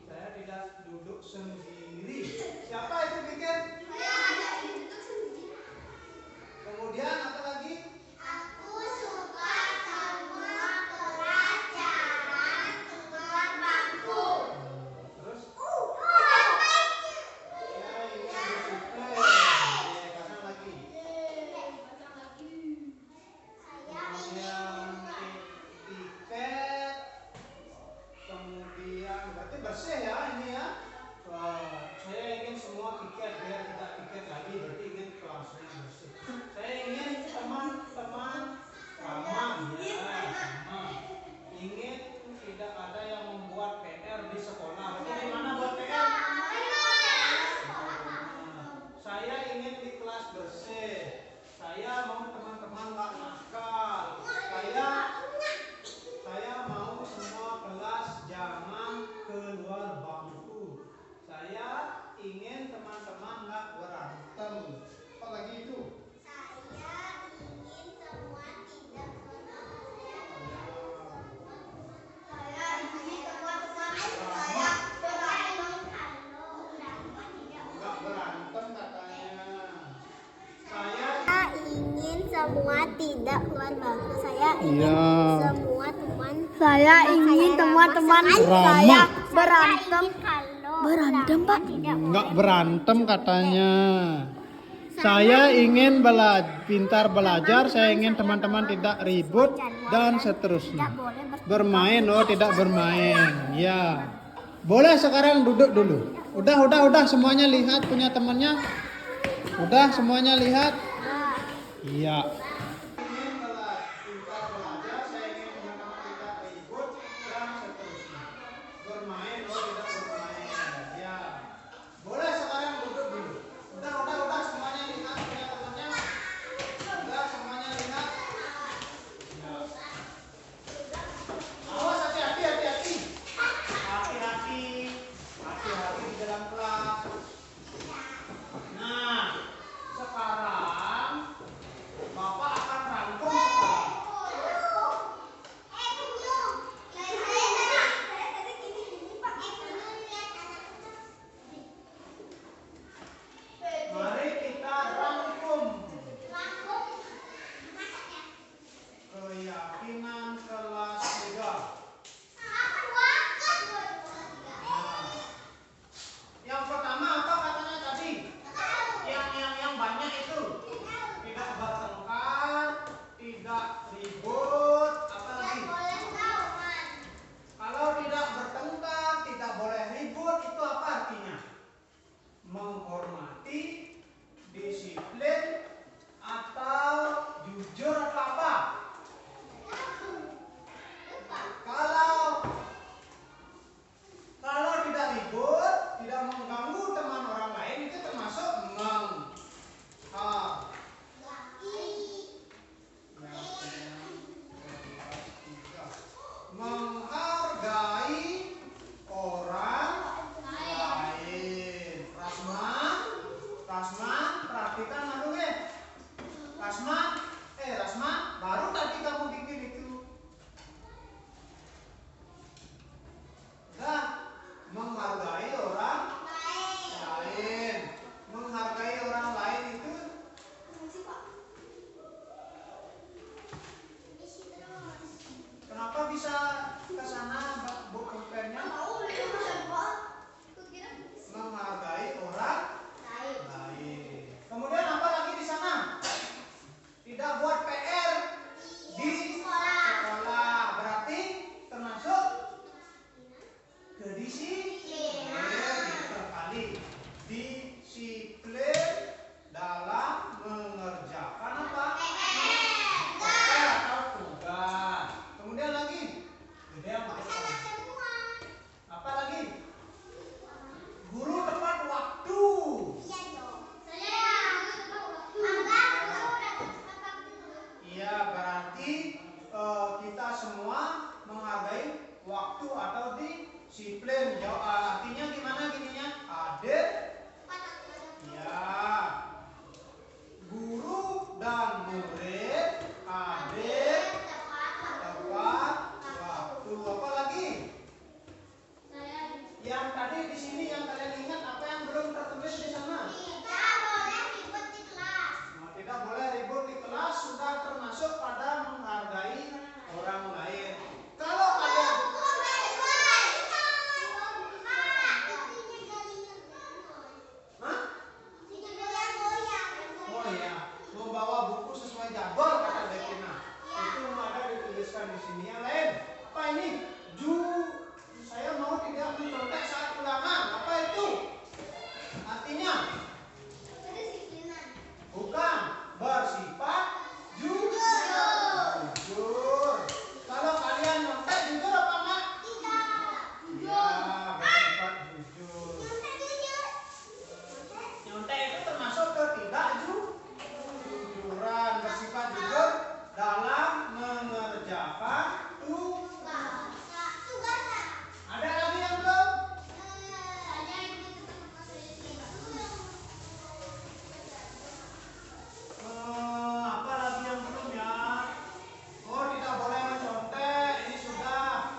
Saya tidak duduk sendiri. Siapa itu bikin? Kemudian apa lagi? Aku suka semua pelajaran keluar bangku. Terus? Saya ingin disiplin. Kata lagi. Kemudian tiket. Kemudian berarti bersih ya ini ya. Saya ingin semua tiket biar tidak tiket lagi. Berarti ingin kelasnya bersih. Saya ingin teman-teman ramah ya, sama. Ingin tidak ada yang membuat PR di sekolah. Berarti di mana buat PR? Saya ingin di kelas bersih. Saya mau teman-teman nggak nakal. Saya mau semua kelas jangan keluar bangku. Saya ingin teman-teman nggak berantem. Apa lagi itu? Saya ingin semua tidak saya ingin teman-teman saya berantem kalau Nggak berantem katanya. Saya ingin semua tidak keluar bangku. Saya ingin Iya. semua teman. Saya ingin teman-teman saya berantem. Berantem, Pak? Nggak berantem katanya. Saya ingin pintar belajar, saya ingin teman-teman tidak ribut dan seterusnya. Bermain, tidak bermain. Ya. Boleh sekarang duduk dulu. Udah semuanya lihat punya temannya. Udah semuanya lihat. Iya. ingin pintar belajar, saya ingin teman-teman tidak ribut dan seterusnya. Bermain, tidak bermain. Ya. Boleh sekarang duduk dulu. Udah semuanya lihat punya temannya. Udah semuanya lihat. Ya. Awas hati-hati. Hati-hati di dalam kelas. Nah, sekarang Bapak Disiplin. Artinya gimana gininya? Adik. Ya. Guru dan murid. Adik. Tepat waktu. Apa lagi? Yang tadi di sini yang kalian ingat apa yang belum tertulis di sana? Tidak boleh ribut di kelas. Tidak boleh ribut di kelas sudah termasuk pada menghargai orang lain. Kalau kalian oh ya, membawa buku sesuai jadwal kata Devina. Itu ada dituliskan di sini. Yang lain, apa ini? Saya mau tidak mencontek saat ulangan. Apa itu? Artinya? Bukan. Bersifat jujur. Kalau kalian nyontek jujur apa enggak? Ya, bersifat jujur. Nyontek itu termasuk ketidakjujuran. Bersifat jujur dalam mengerjakan tugas. Ada lagi yang belum? Apa lagi yang belum ya? Oh, tidak boleh mencontek. Ini sudah.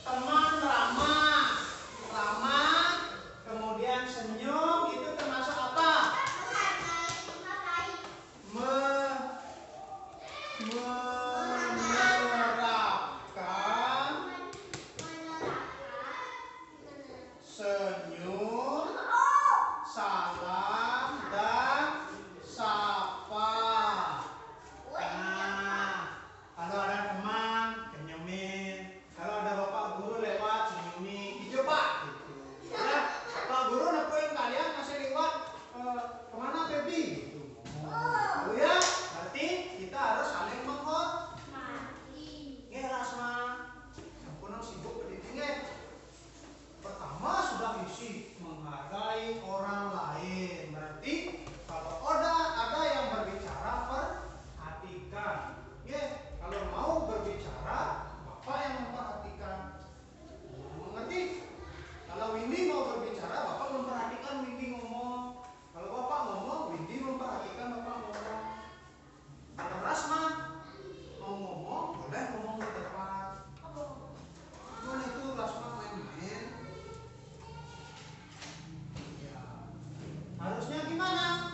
Teman ramah. Ramah, kemudian senyum, itu termasuk apa? Menerapkan senyum, salam, dan sapa. Nah, kalau ada teman, senyumin. Kalau ada bapak guru lewat, senyumin. Gitu Pak. Gitu. Ya, Pak guru nepuin kalian masih lewat kemana Feby? Gitu. Oh ya, berarti kita harus saling menghormati. Nggih, Rasma. Sampun sibuk pendidik nggih. Pertama sudah isi menghargai orang lain. Berarti kalau ada yang berbicara perhatikan. Ya, kalau mau berbicara Bapak yang memperhatikan. Mengerti? Kalau Windy mau berbicara Bapak memperhatikan Windy ngomong. Kalau Bapak ngomong Windy memperhatikan Bapak ngomong. Kalau Rasma mau ngomong boleh ngomong di depan. Gimana itu Rasma main-main? Ya. Harusnya gimana?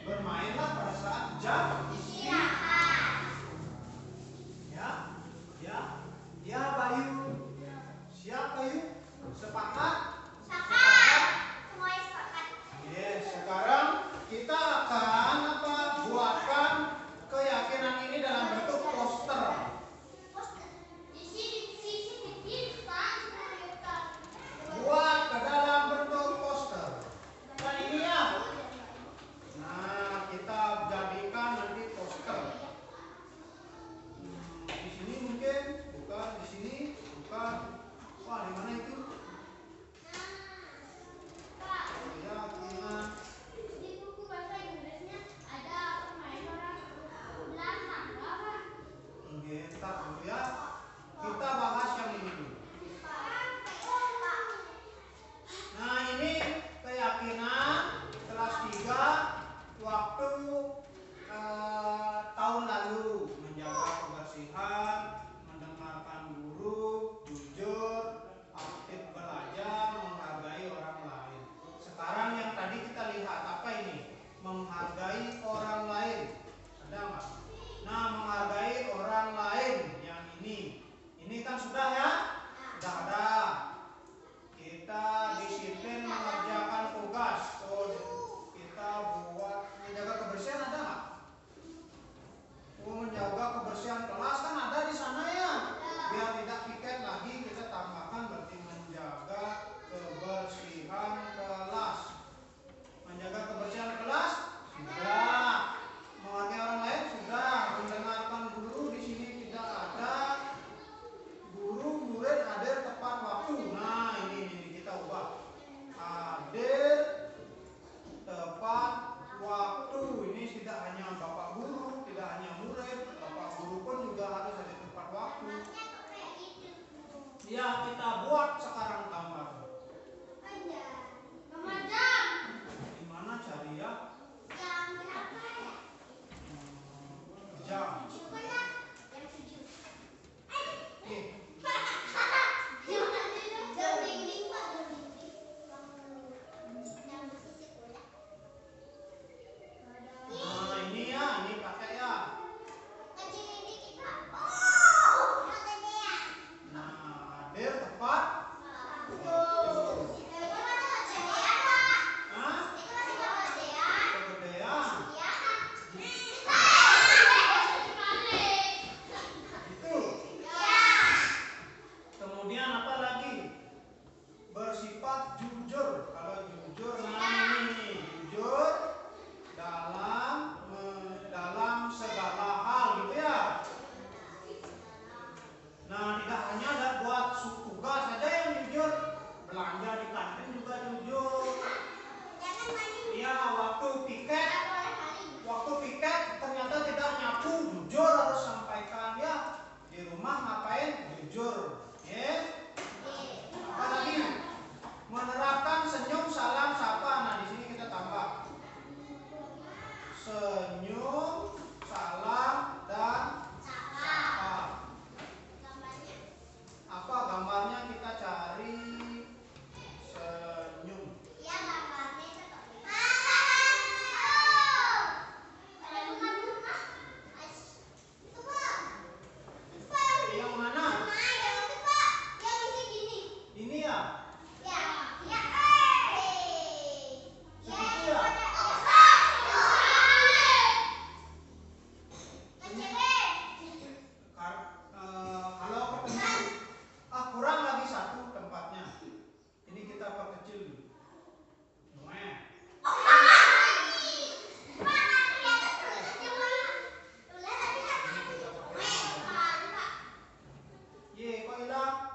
Bermainlah pada saat jam istirahat. Ya Bayu. Siap Bayu? Sepakat? Sepakat. Semuanya sepakat. Yes, sekarang kita akan buatkan keyakinan ini dalam bentuk poster. Buat ke dalam bentuk poster. Dan ini ya. Nah, kita jadikan nanti poster. Di sini mungkin, bukan di sini, bukan. Wah, di mana itu? Ya, gimana? Di buku bahasa Inggrisnya ada pemain orang belakang, apa? Oke, ntar dulu ya. Kita bahas yang ini dulu. Nah, ini keyakinan kelas 3 waktu tahun lalu. Menjaga kebersihan, mendengarkan guru, jujur, aktif sifat jujur. Hah? Kegedean. Itu. Kemudian apa lagi? Bersifat jujur. Kalau jujur, nah ini jujur dalam segala hal gitu ya. Nah, tidak hanya ada buat tugas saja yang jujur, belanja di kantin juga jujur. Iya, waktu piket ternyata tidak nyapu, jujur harus sampaikan ya. Di rumah ngapain? Jujur. Ya. Apa lagi? Menerapkan senyum, salam, sapa. Nah, di sini kita tambah senyum, salam, dan sapa. Apa gambarnya kita cari? Senyum. Yang mana? Ini ya? Segitu ya? Kalau pertemuan kurang lagi satu tempatnya. Ini kita perkecil dulu. Ye, kok hilang?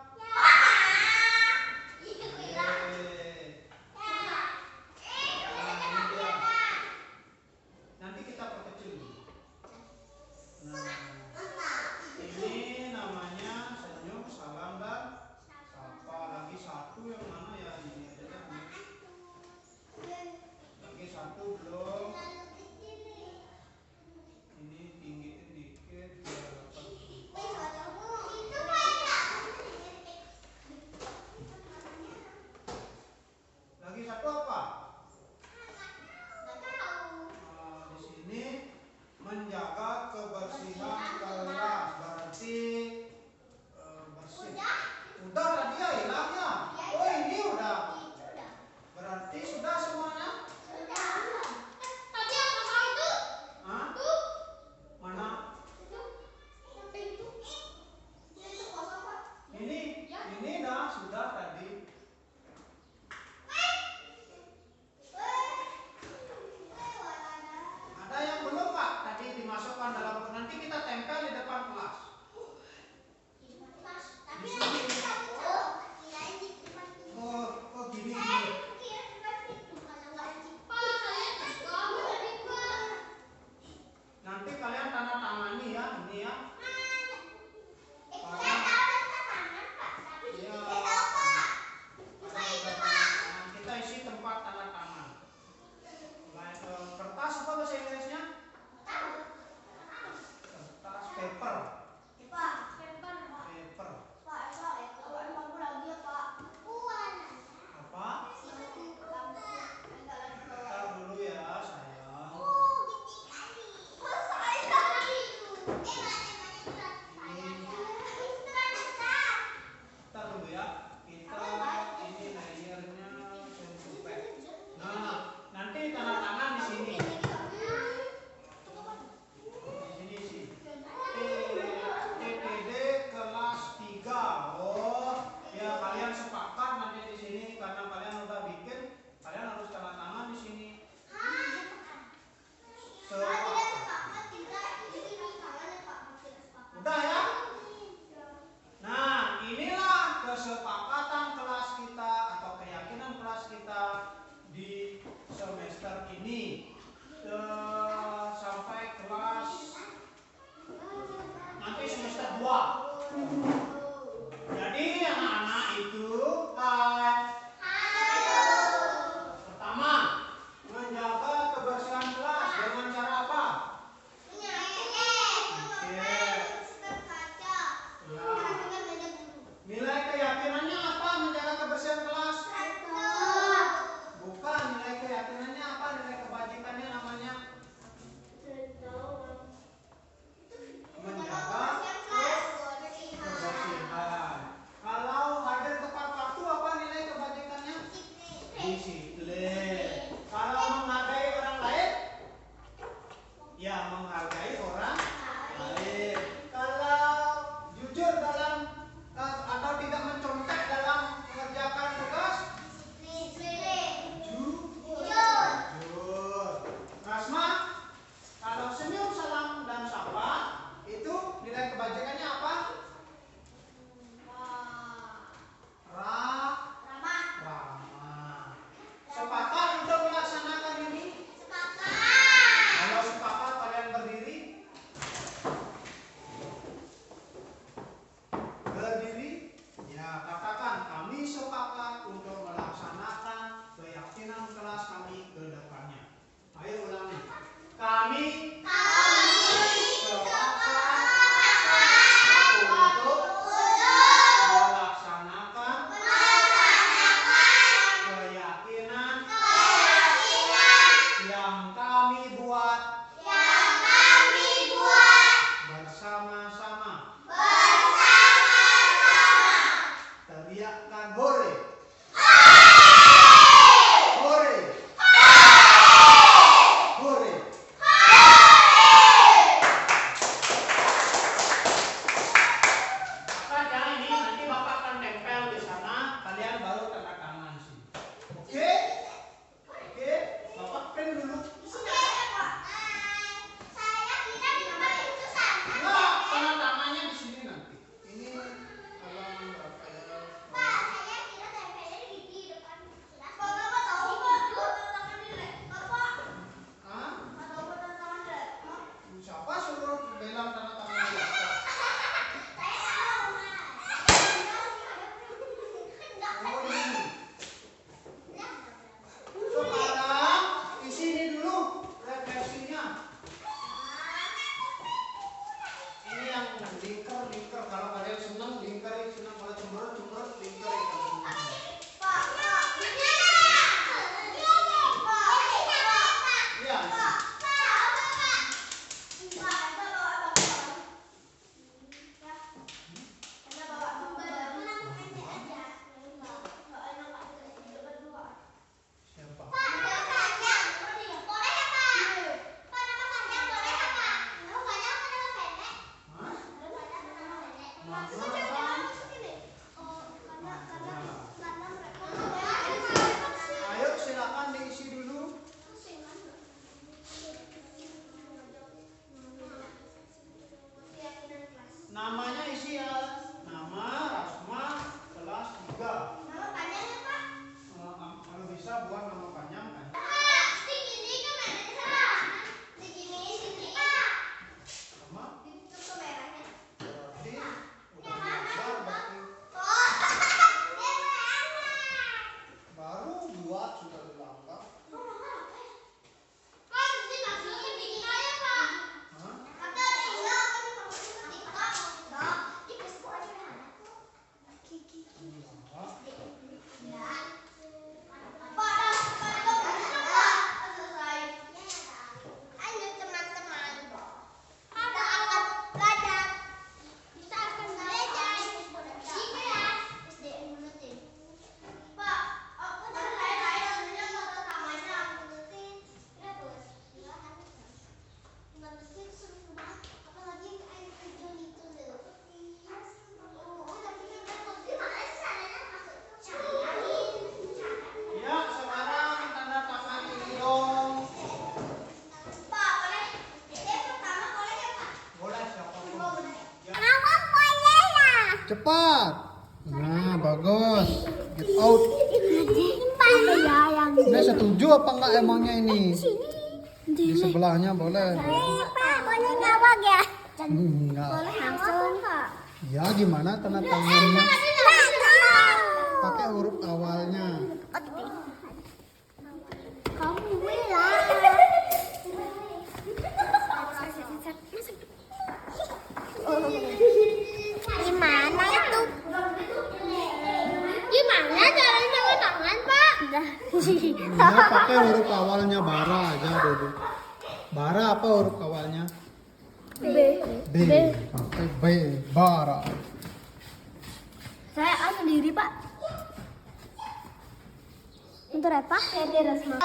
Cepat. Nah, bagus. Get out. Ya yang Ini setuju apa enggak emangnya ini? Di sebelahnya boleh. Pak, boleh ngawak ya? Enggak. Langsung kok. Ya gimana tanda tangannya? Pakai huruf awalnya. Kamu bilang. Gimana itu? Gimana caranya pakai tangan, Pak? Ya pakai huruf awalnya bara aja dulu. Bara apa huruf awalnya? B. B. Pakai B. Bara. Saya sendiri, Pak. Untuk apa? Saya di Resma.